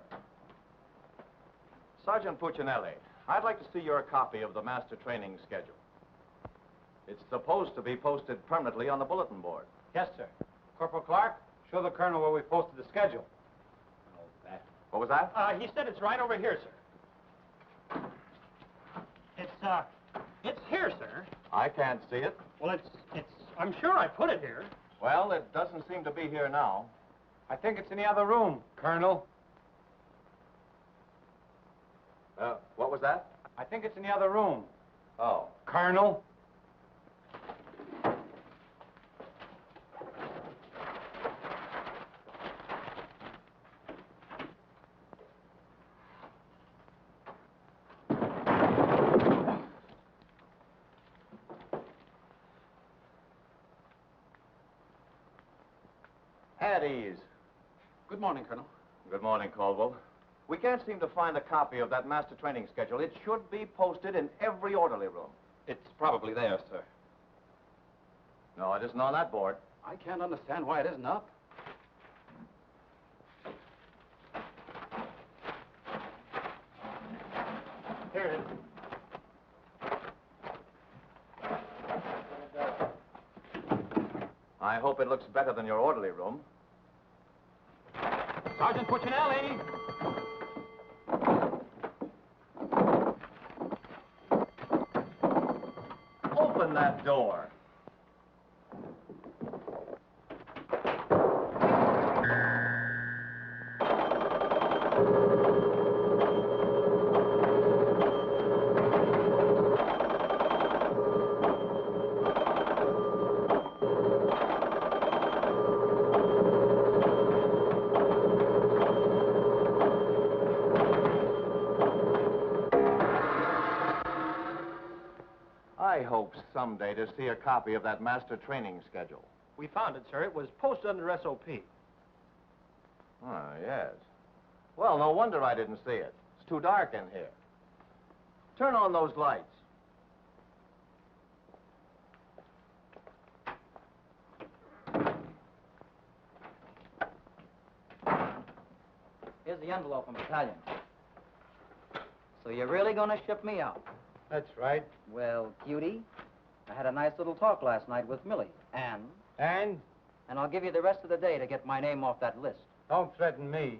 Sergeant Puccinelli, I'd like to see your copy of the master training schedule. It's supposed to be posted permanently on the bulletin board. Yes, sir. Corporal Clark, show the colonel where we posted the schedule. Oh, that. What was that? He said it's right over here, sir. It's here, sir. I can't see it. Well, I'm sure I put it here. Well, it doesn't seem to be here now. I think it's in the other room, Colonel. What was that? I think it's in the other room. Oh. Colonel. At ease. Good morning, Colonel. Good morning, Caldwell. We can't seem to find a copy of that master training schedule. It should be posted in every orderly room. It's probably there, sir. No, it isn't on that board. I can't understand why it isn't up. Here it is. I hope it looks better than your orderly room. Sergeant Puccinelli! Open that door. I hope someday to see a copy of that master training schedule. We found it, sir. It was posted under SOP. Oh, yes. Well, no wonder I didn't see it. It's too dark in here. Turn on those lights. Here's the envelope from battalion. So you're really going to ship me out? That's right. Well, cutie, I had a nice little talk last night with Millie. And? And? And I'll give you the rest of the day to get my name off that list. Don't threaten me.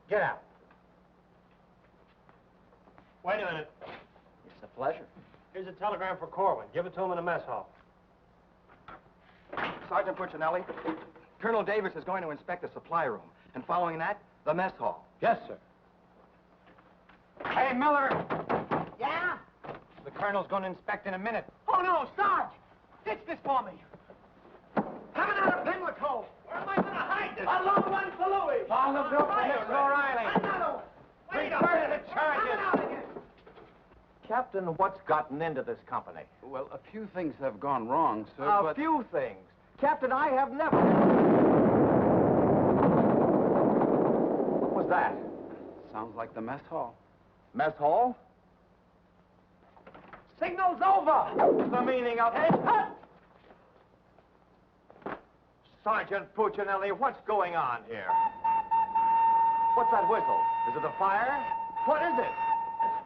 Get out. Wait a minute. It's a pleasure. Here's a telegram for Corwin. Give it to him in the mess hall. Sergeant Puccinelli, Colonel Davis is going to inspect the supply room, and following that, the mess hall. Yes, sir. Hey, Miller! Yeah? The colonel's going to inspect in a minute. Oh, no, Sarge! Ditch this for me. Have another Penwick hole. Where am I going to hide this? A long one for Louis. On the bill for Miss O'Reilly. Another one. Wait a Reverse minute. the charges. Coming out again. Captain, what's gotten into this company? Well, a few things have gone wrong, sir, A few things. Captain, I have never... What was that? Sounds like the mess hall. Mess hall? Signal's over. What's the meaning of it? Sergeant Puccinelli, what's going on here? What's that whistle? Is it a fire? What is it?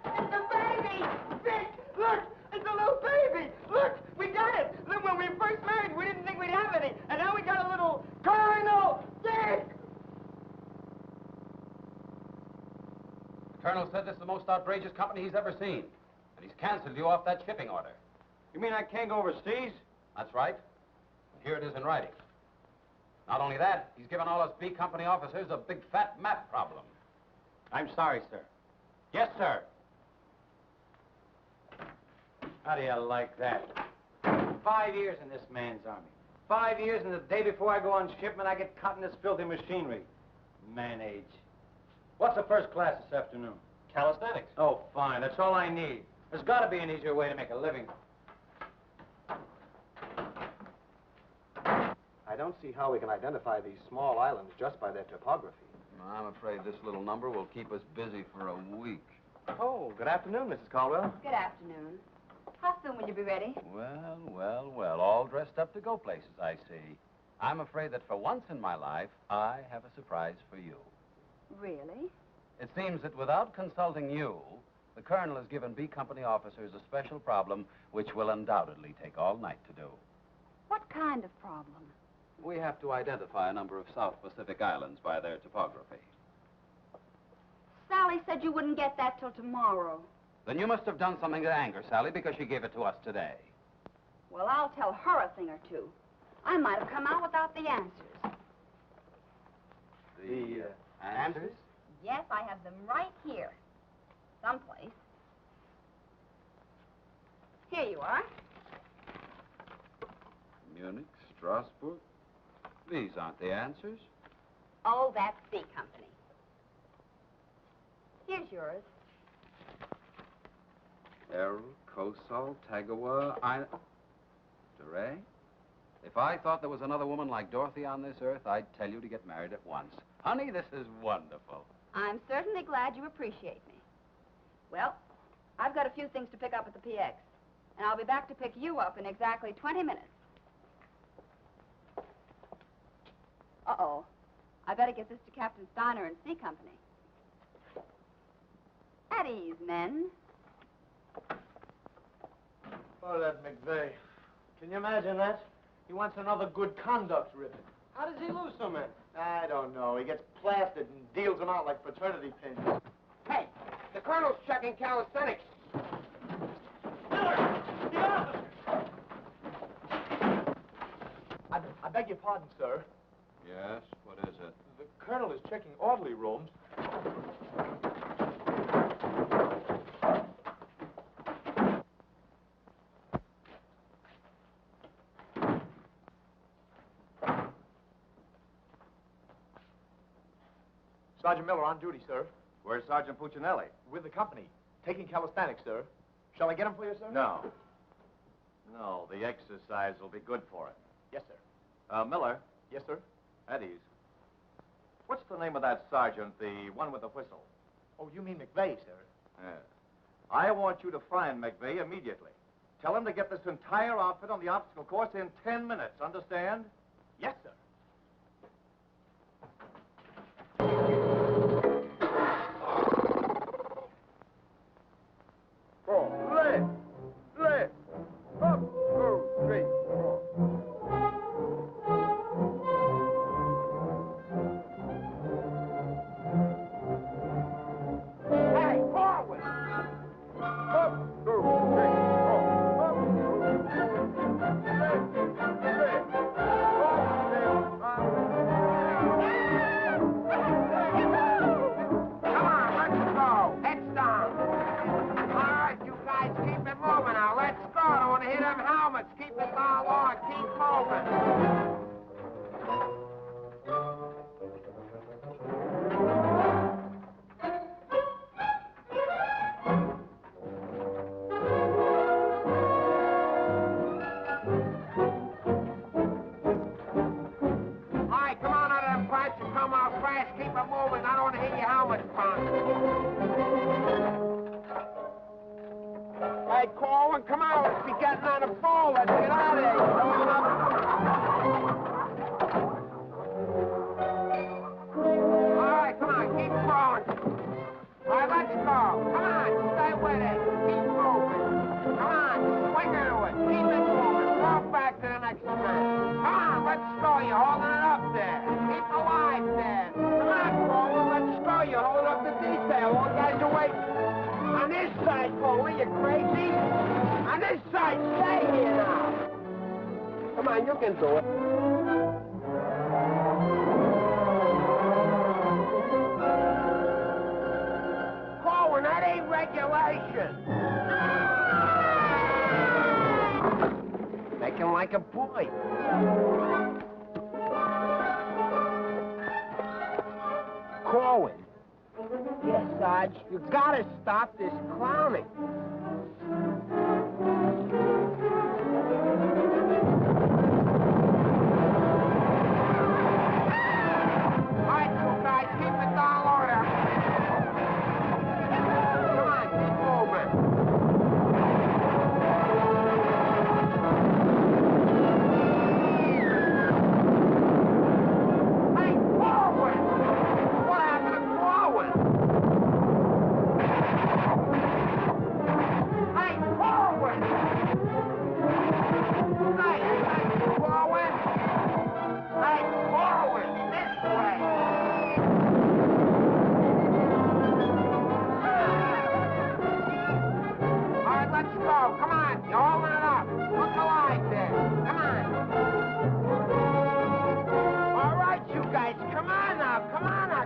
It's a baby! Vic, look! It's a little baby! Look! We got it! Look, when we first married, we didn't think we'd have any. And now we got a little Colonel Dick! The colonel said this is the most outrageous company he's ever seen. And he's canceled you off that shipping order. You mean I can't go overseas? That's right. And here it is in writing. Not only that, he's given all us B Company officers a big fat map problem. I'm sorry, sir. Yes, sir. How do you like that? 5 years in this man's army. 5 years, and the day before I go on shipment, I get caught in this filthy machinery. Man age. What's the first class this afternoon? Calisthenics. Oh, fine. That's all I need. There's got to be an easier way to make a living. I don't see how we can identify these small islands just by their topography. I'm afraid this little number will keep us busy for a week. Oh, good afternoon, Mrs. Caldwell. Good afternoon. How soon will you be ready? Well, all dressed up to go places, I see. I'm afraid that for once in my life, I have a surprise for you. Really? It seems that without consulting you, the Colonel has given B Company officers a special problem which will undoubtedly take all night to do. What kind of problem? We have to identify a number of South Pacific islands by their topography. Sally said you wouldn't get that till tomorrow. Then you must have done something to anger Sally because she gave it to us today. Well, I'll tell her a thing or two. I might have come out without the answers. The answers? Yes, I have them right here. Someplace. Here you are. Munich, Strasbourg. These aren't the answers. Oh, that's C Company. Here's yours. Errol, Kosal, Tagawa, DeRay? If I thought there was another woman like Dorothy on this earth, I'd tell you to get married at once. Honey, this is wonderful. I'm certainly glad you appreciate me. Well, I've got a few things to pick up at the PX, and I'll be back to pick you up in exactly 20 minutes. Uh-oh. I better get this to Captain Steiner and C Company. At ease, men. Oh, that McVeigh. Can you imagine that? He wants another good conduct ribbon. How does he lose so many? I don't know. He gets plastered and deals them out like fraternity pins. Hey, the Colonel's checking calisthenics. Miller! The officer! I beg your pardon, sir. Yes? What is it? The Colonel is checking orderly rooms. Sergeant Miller on duty, sir. Where's Sergeant Puccinelli? With the company. Taking calisthenics, sir. Shall I get him for you, sir? No. No, the exercise will be good for it. Yes, sir. Miller. Yes, sir. At ease. What's the name of that sergeant, the one with the whistle? Oh, you mean McVeigh, sir? Yes. I want you to find McVeigh immediately. Tell him to get this entire outfit on the obstacle course in 10 minutes, understand? Yes, sir. Left. Up, 2, 3, 4. Hey, forward. Up, 2, 3, 4. Up, 2, 3, 4. Come on, let's go. Heads down. All right, you guys keep it moving now. Let's go. I don't want to hit them helmets. Keep it all on. Keep moving. All right, come on out of them pipes and come out fast. Keep it moving. I don't want to hit your helmets, Punk. Hey, Corwin, come on. Let's be getting on the phone. Let's get out of here. All right, come on. Keep going. All right, let's go. Come on. Stay with it. Keep moving. Come on. Swing into it. Keep it moving. Walk back to the next turn. Come on. Let's go. You're holding it up there. Keep alive there. Come on, Corwin. Let's go. You're holding up the detail. All guys are waiting. On this side, Foley, you crazy? On this side, stay here now. Come on, you can do it. Corwin, that ain't regulation. Make acting like a boy. Corwin. Yes, Sarge. You gotta stop this clowning. All right, you guys, keep it down order. Come on, keep moving. Hey, Corwin! What happened to Corwin? Hey, Corwin! Hey, Corwin! Hey, Corwin! This way! All right, let's go. Come on. You're holding it up. Look alive there. Come on. All right, you guys. Come on now. Come on now.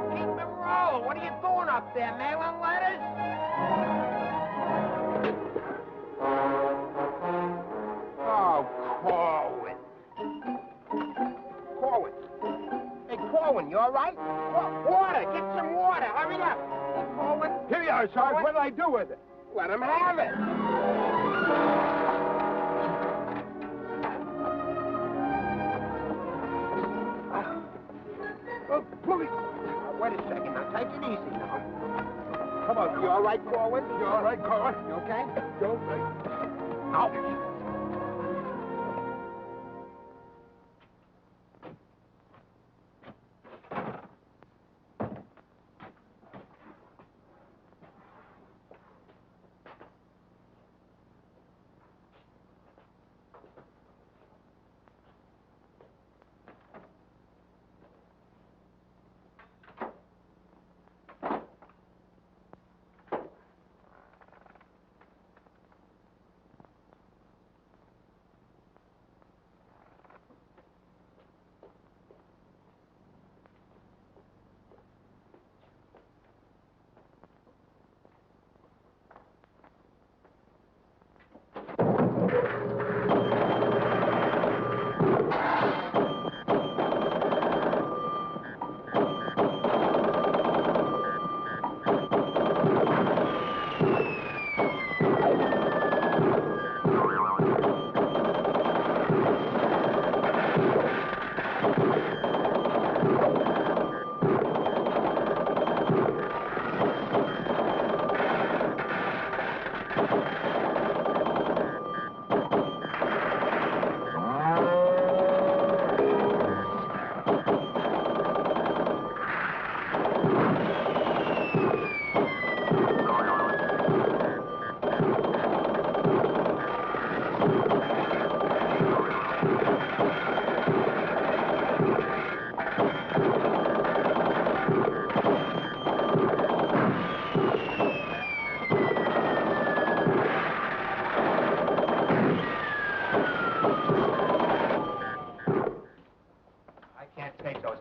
Keep it rolling. What are you doing up there, mailing letters? Oh, Corwin. Corwin. Hey, Corwin, you all right? Water. Get some water. Hurry up. Hey, Corwin. Here you are, Sarge. What did I do with it? Let him have it. Oh, please. Wait a second. Now, take it easy now. Come on. You all right, Corwin? You all right, Corwin? You okay? You okay? Out.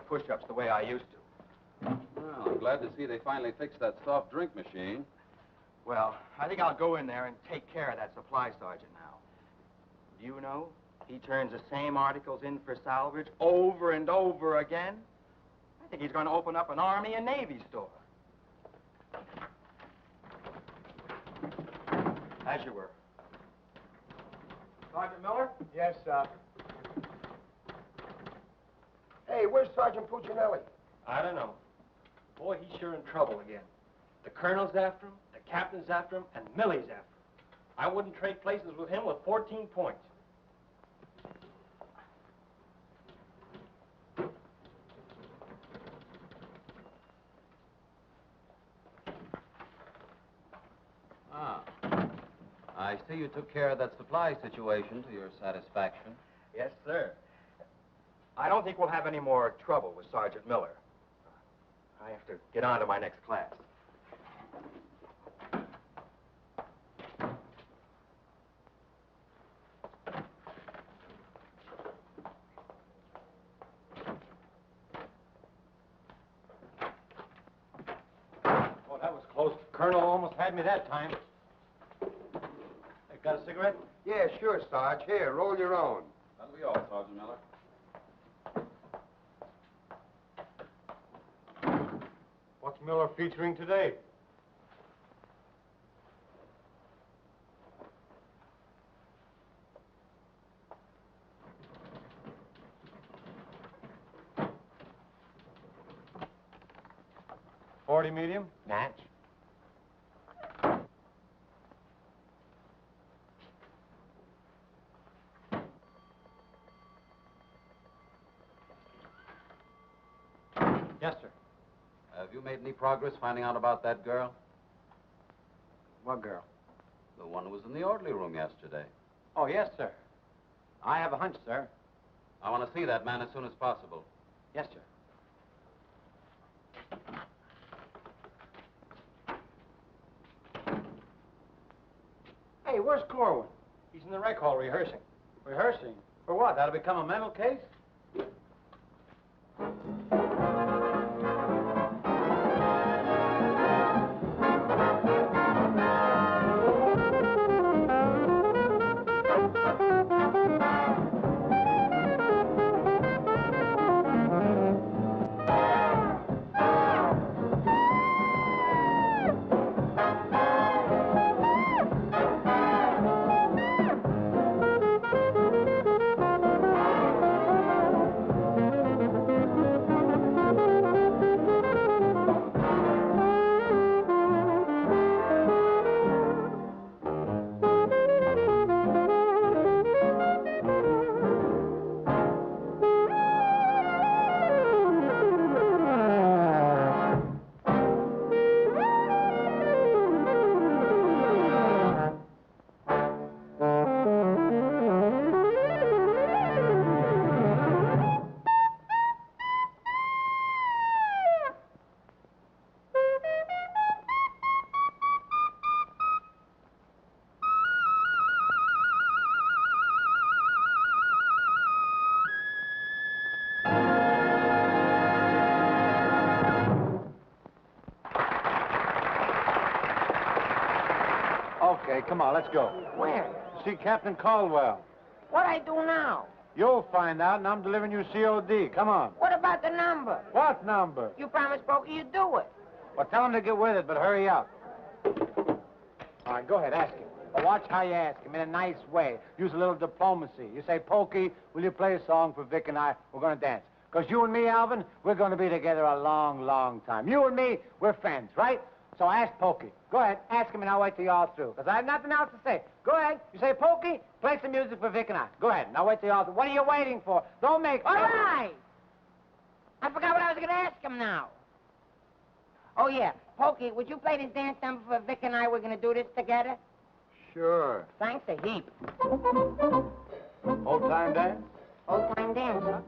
push-ups the way I used to. Well, I'm glad to see they finally fixed that soft drink machine. Well, I think I'll go in there and take care of that supply sergeant now. Do you know, he turns the same articles in for salvage over and over again. I think he's going to open up an Army and Navy store. As you were. Sergeant Miller? Yes, sir. Hey, where's Sergeant Puccinelli? I don't know. Boy, he's sure in trouble again. The colonel's after him, the captain's after him, and Millie's after him. I wouldn't trade places with him with 14 points. Ah. I see you took care of that supply situation to your satisfaction. Yes, sir. I don't think we'll have any more trouble with Sergeant Miller. I have to get on to my next class. Colonel almost had me that time. Hey, got a cigarette? Yeah, sure, Sarge. Here, roll your own. That'll be all, Sergeant Miller. What's Miller featuring today? .40 medium? Natch. Yes, sir. Have you made any progress finding out about that girl? What girl? The one who was in the orderly room yesterday. Oh, yes, sir. I have a hunch, sir. I want to see that man as soon as possible. Yes, sir. Hey, where's Corwin? He's in the rec hall rehearsing. Rehearsing? For what? That'll become a mental case? Okay, come on, let's go. Where? See Captain Caldwell. What I do now? You'll find out, and I'm delivering you COD. Come on. What about the number? What number? You promised Pokey you'd do it. Well, tell him to get with it, but hurry up. All right, go ahead, ask him. But watch how you ask him, in a nice way. Use a little diplomacy. You say, Pokey, will you play a song for Vic and I? We're going to dance. Because you and me, Alvin, we're going to be together a long, long time. You and me, we're friends, right? So ask Pokey. Go ahead, ask him, and I'll wait till you're all through. Because I have nothing else to say. Go ahead. You say, Pokey, play some music for Vic and I. Go ahead, and I'll wait till you're all through. What are you waiting for? Don't make... All right. I forgot what I was going to ask him now. Oh, yeah. Pokey, would you play this dance number for Vic and I? We're going to do this together. Sure. Thanks a heap. Old time dance? Old time dance, huh?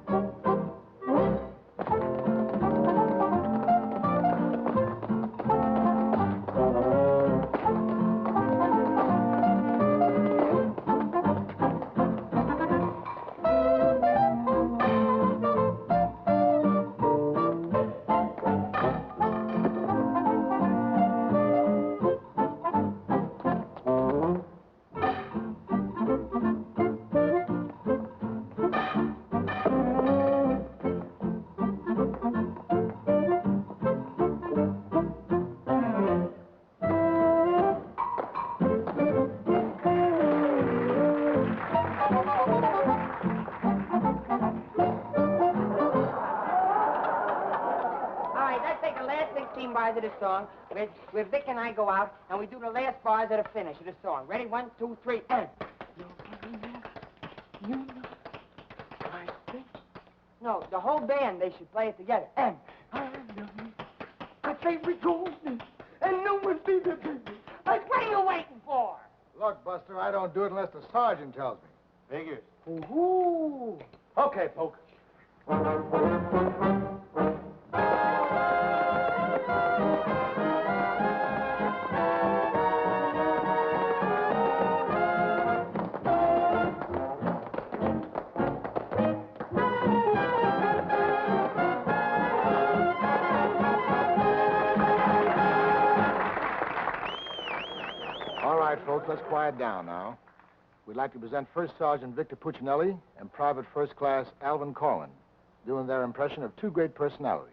Bars of the song, where Vic and I go out, and we do the last bars of the finish of the song. Ready? 1, 2, 3, and... No, the whole band, they should play it together. And... I say we go, and no one be the baby. Like, what are you waiting for? Look, Buster, I don't do it unless the sergeant tells me. Figures. Ooh. Okay, Poke. let's quiet down now. We'd like to present First Sergeant Victor Puccinelli and Private First Class Alvin Corwin, doing their impression of two great personalities.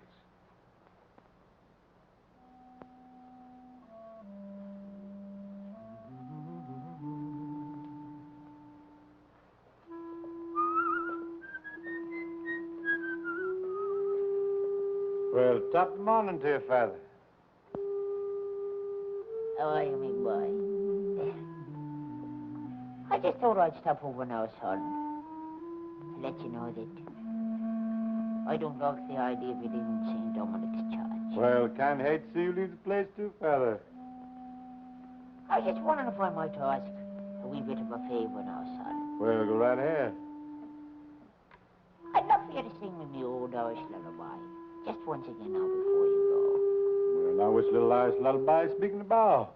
Well, top morning to you, Father. How are you, me boy? I just thought I'd stop over now, son, and let you know that I don't like the idea of you leaving St. Dominic's Church. Well, can't hate to see you leave the place too, Father. I was just wondering if I might ask a wee bit of a favor now, son. Well, go right ahead. I'd love for you to sing me my old Irish lullaby, just once again now before you go. Well, now which little Irish lullaby speaking about?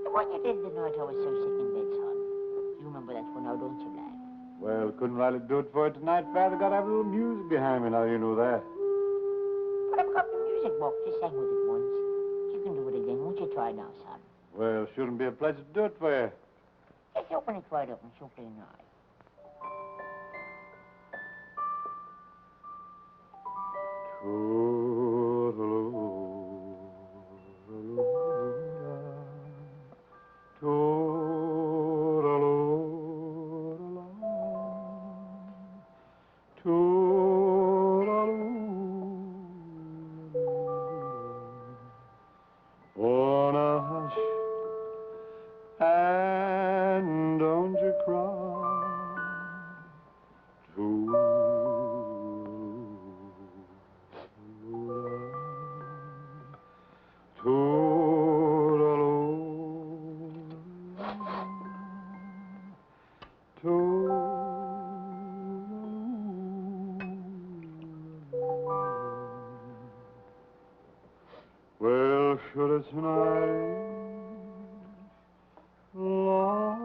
The one you did the night I was so sick in bed, son. You remember that one now, don't you, lad? Well, couldn't rightly do it for you tonight, Father. Got to have a little music behind me now, you know that. But I've got the music book. Just sang with it once. You can do it again. Won't you try now, son? Well, shouldn't be a pleasure to do it for you. Just open it right up and she'll play nice. Oh, now hush, and don't you cry. Well, should it's night long,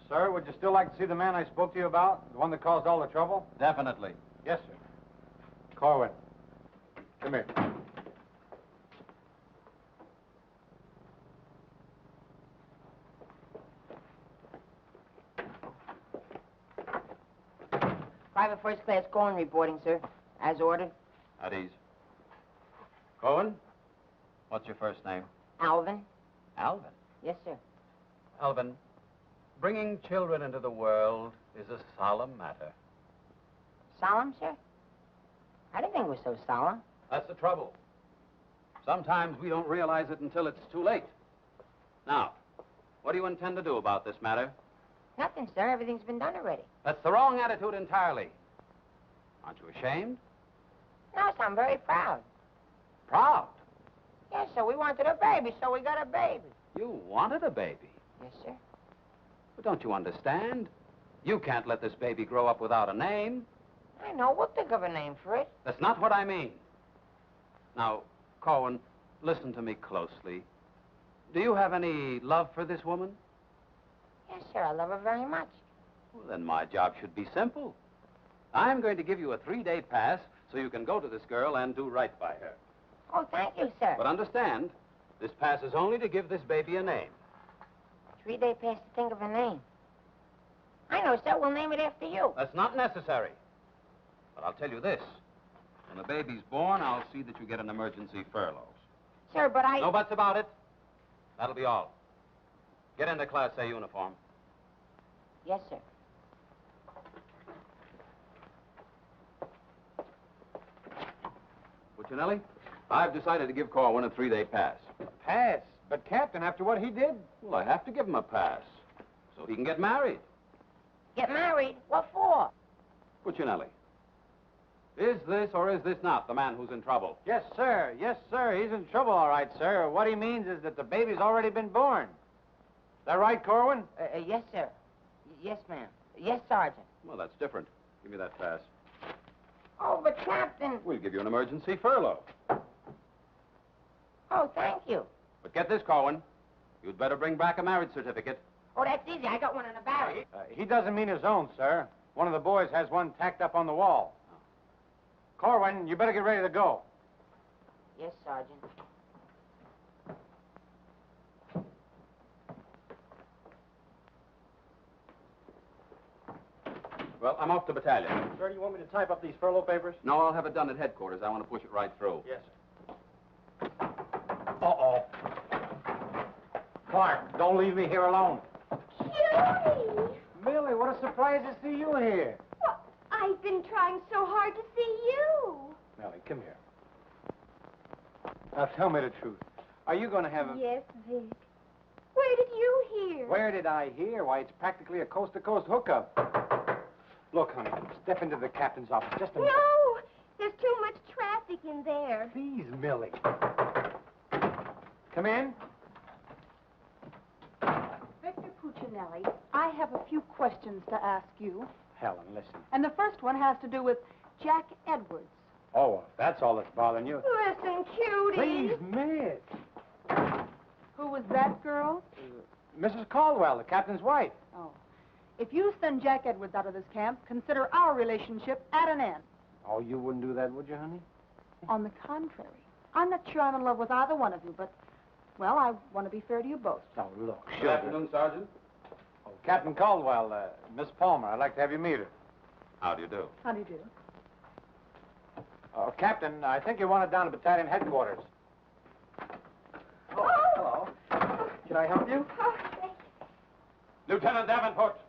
Sir, would you still like to see the man I spoke to you about? The one that caused all the trouble? Definitely. Yes, sir. Corwin. Come here. Private First Class Corn reporting, sir. As ordered. At ease. Cohen, what's your first name? Alvin. Alvin. Yes, sir. Alvin, bringing children into the world is a solemn matter. Solemn, sir? I didn't think it was so solemn. That's the trouble. Sometimes we don't realize it until it's too late. Now, what do you intend to do about this matter? Nothing, sir. Everything's been done already. That's the wrong attitude entirely. Aren't you ashamed? No, sir, I'm very proud. Proud? Yes, sir. We wanted a baby, so we got a baby. You wanted a baby. Yes, sir. But don't you understand? You can't let this baby grow up without a name. I know. We'll think of a name for it. That's not what I mean. Now, Corwin, listen to me closely. Do you have any love for this woman? Yes, sir. I love her very much. Well, then my job should be simple. I'm going to give you a 3-day pass so you can go to this girl and do right by her. Oh, thank you, sir. But understand, this pass is only to give this baby a name. 3-day pass to think of a name. I know, sir. We'll name it after you. That's not necessary. But I'll tell you this. When the baby's born, I'll see that you get an emergency furlough. Sir, but I... No buts about it. That'll be all. Get into Class A uniform. Yes, sir. Puccinelli, I've decided to give Corwin a 3-day pass. Pass? But, Captain, after what he did... Well, I have to give him a pass so he can get married. Get married? What for? Puccinelli, is this or is this not the man who's in trouble? Yes, sir. Yes, sir. He's in trouble, all right, sir. What he means is that the baby's already been born. Is that right, Corwin? Yes, sir. Yes, ma'am. Yes, Sergeant. Well, that's different. Give me that pass. Oh, but Captain... We'll give you an emergency furlough. Oh, thank you. But get this, Corwin. You'd better bring back a marriage certificate. Oh, that's easy. I got one in the barrel. He doesn't mean his own, sir. One of the boys has one tacked up on the wall. Corwin, you better get ready to go. Yes, Sergeant. Well, I'm off to battalion. Sir, do you want me to type up these furlough papers? No, I'll have it done at headquarters. I want to push it right through. Yes, sir. Uh-oh. Clark, don't leave me here alone. Cutie! Millie, what a surprise to see you here. Well, I've been trying so hard to see you. Millie, come here. Now, tell me the truth. Are you going to have a... Yes, Vic. Where did you hear? Where did I hear? Why, it's practically a coast-to-coast hookup. Look, honey, step into the captain's office just a minute. No! There's too much traffic in there. Please, Millie. Come in. Victor Puccinelli, I have a few questions to ask you. Helen, listen. And the first one has to do with Jack Edwards. Oh, if that's all that's bothering you. Listen, Cutie. Please, miss. Who was that girl? Mrs. Caldwell, the captain's wife. Oh. If you send Jack Edwards out of this camp, consider our relationship at an end. Oh, you wouldn't do that, would you, honey? On the contrary. I'm not sure I'm in love with either one of you, but, well, I want to be fair to you both. Oh, look, Good afternoon, Sergeant. Oh, Captain Caldwell, Miss Palmer, I'd like to have you meet her. How do you do? How do you do? Oh, Captain, I think you want it down at battalion headquarters. Oh, hello. Can I help you? Oh, thank Lieutenant Davenport.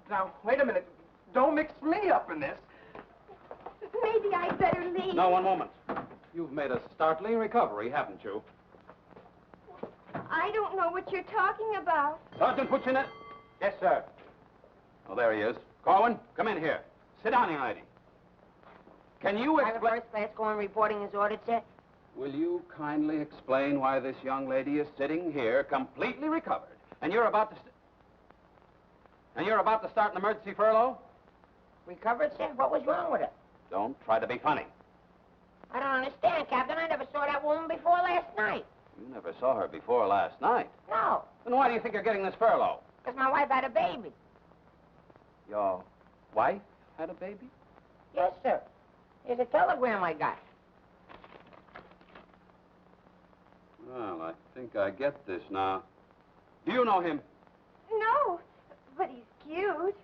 Now, wait a minute. Don't mix me up in this. Maybe I'd better leave. No, one moment. You've made a startling recovery, haven't you? I don't know what you're talking about. Sergeant Puccinelli. Yes, sir. Oh, there he is. Corwin, come in here. Sit down, young lady. Can you Private explain... first class going reporting as ordered, sir. Will you kindly explain why this young lady is sitting here completely recovered, and you're about to... start an emergency furlough? Recovered, sir? What was wrong with her? Don't try to be funny. I don't understand, Captain. I never saw that woman before last night. You never saw her before last night. No, Then why do you think you're getting this furlough? because my wife had a baby. Your wife had a baby? Yes, sir. Here's a telegram I got. Well, I think I get this now. Do you know him? No, but he's cute.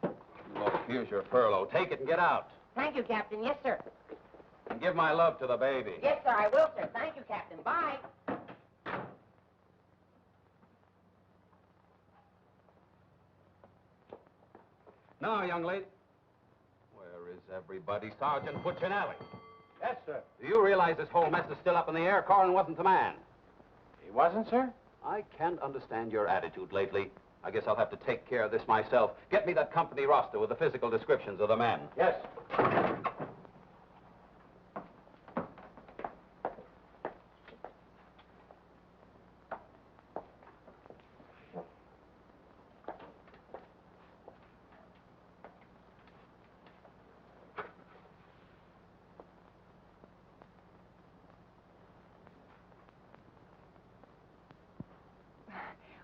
Look, here's your furlough. Take it and get out. Thank you, Captain. Yes, sir. And give my love to the baby. Yes, sir, I will, sir. Thank you, Captain. Bye. Now, young lady. Where is everybody? Sergeant Puccinelli. Yes, sir. Do you realize this whole mess is still up in the air? Corwin wasn't the man. He wasn't, sir? I can't understand your attitude lately. I guess I'll have to take care of this myself. Get me that company roster with the physical descriptions of the men. Yes.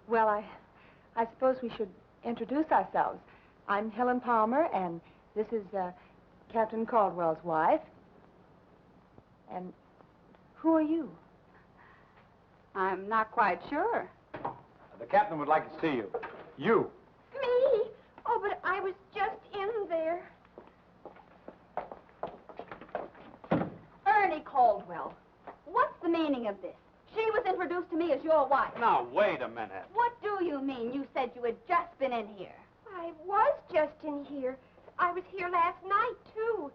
Well, I suppose we should introduce ourselves. I'm Helen Palmer, and this is Captain Caldwell's wife. And who are you? I'm not quite sure. The captain would like to see you. You. Me? Oh, but I was just in there. Ernie Caldwell. What's the meaning of this? She was introduced to me as your wife. Now, wait a minute. What do you mean? You said you had just been in here. I was just in here. I was here last night, too.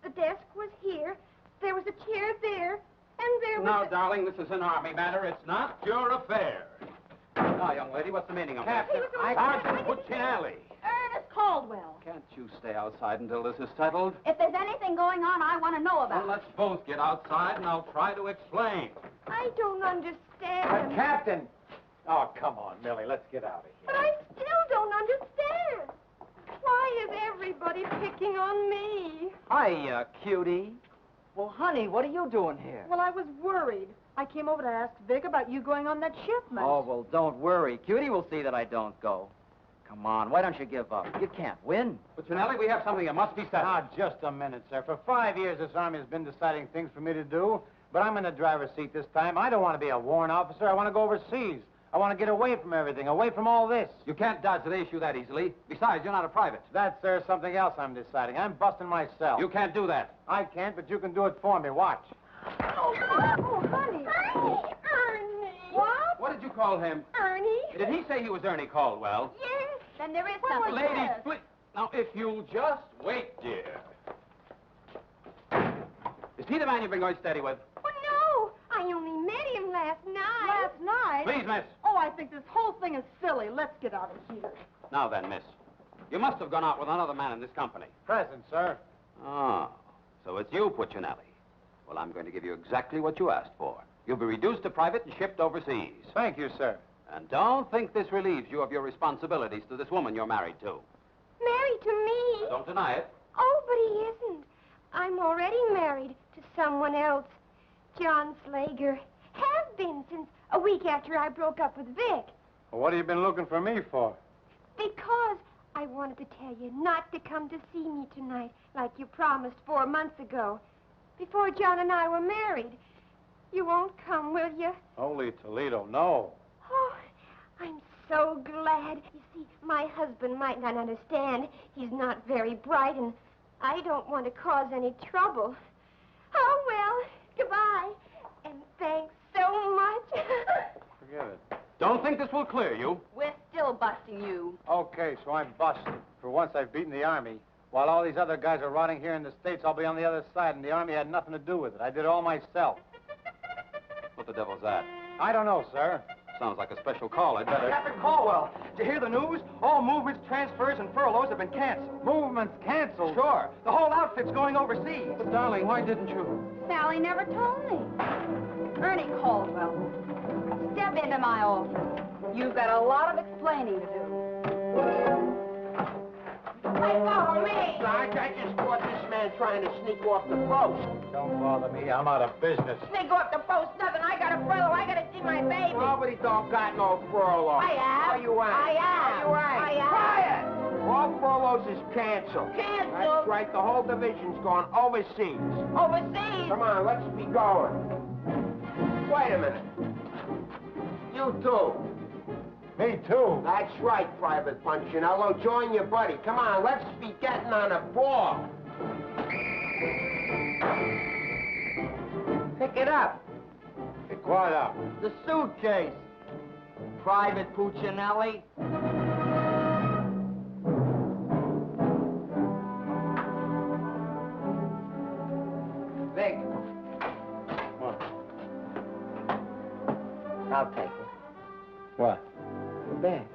The desk was here. There was a chair there. And there was Now, darling, this is an army matter. It's not your affair. Now, young lady, what's the meaning of Captain, this? I- Sergeant Puccinelli. Ernest Caldwell. Can't you stay outside until this is settled? If there's anything going on, I want to know Well, about it. let's both get outside, and I'll try to explain. I don't understand. Captain! Oh, come on, Millie, let's get out of But here. I still don't understand. Why is everybody picking on me? Hiya, cutie. Well, honey, what are you doing here? Well, I was worried. I came over to ask Vic about you going on that shipment. Oh, well, don't worry. Cutie will see that I don't go. Come on, why don't you give up? You can't win. Puccinelli, we have something that must be settled. Now, just a minute, sir. For 5 years, this Army has been deciding things for me to do, but I'm in the driver's seat this time. I don't want to be a warrant officer. I want to go overseas. I want to get away from everything, away from all this. You can't dodge the issue that easily. Besides, you're not a private. That's, sir, something else I'm deciding. I'm busting myself. You can't do that. I can't, but you can do it for me. Watch. Oh, honey. Ernie. What? What did you call him? Ernie? Did he say he was Ernie Caldwell? Yes. Then there is Well, something. Ladies, please. Now, if you'll just wait, dear. Is he the man you've been going steady with? Oh, no. I only met him last night. Last night? Please, miss. Oh, I think this whole thing is silly. Let's get out of here. Now then, miss. You must have gone out with another man in this company. Present, sir. Oh, so it's you, Puccinelli. Well, I'm going to give you exactly what you asked for. You'll be reduced to private and shipped overseas. Thank you, sir. And don't think this relieves you of your responsibilities to this woman you're married to. Married to me? Don't deny it. Oh, but he isn't. I'm already married to someone else. John Slager. Have been since a week after I broke up with Vic. Well, what have you been looking for me for? Because I wanted to tell you not to come to see me tonight like you promised 4 months ago. Before John and I were married. You won't come, will you? Holy Toledo, no. Oh, I'm so glad. You see, my husband might not understand. He's not very bright, and I don't want to cause any trouble. Oh, well, goodbye. And thanks so much. Forget it. Don't think this will clear you. We're still busting you. Okay, so I'm busted. For once, I've beaten the Army. While all these other guys are rotting here in the States, I'll be on the other side, and the Army had nothing to do with it. I did it all myself. What the devil's that? I don't know, sir. Sounds like a special call. I'd better... Captain Caldwell, did you hear the news? All movements, transfers, and furloughs have been canceled. Movements canceled? Sure. The whole outfit's going overseas. But, darling, why didn't you? Sally never told me. Ernie Caldwell, step into my office. You've got a lot of explaining to do. Hey, follow me! Sarge, I just caught this man trying to sneak off the post. Don't bother me. I'm out of business. Sneak off the post? Nothing. I got a furlough. I got to see my baby. Nobody don't got no furlough. I am. Oh, you ain't. I am. Oh, you ain't. I am. Quiet! All furloughs is canceled. Canceled? That's right. The whole division's gone overseas. Overseas? Come on, let's be going. Wait a minute. You too. Me too. That's right, Private Punchinello. Join your buddy. Come on, let's be getting on a ball. Pick it up. Pick what up? The suitcase. Private Puccinelli. Vic. What? I'll take it. What? The bag.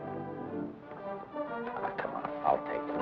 Come on, I'll take it.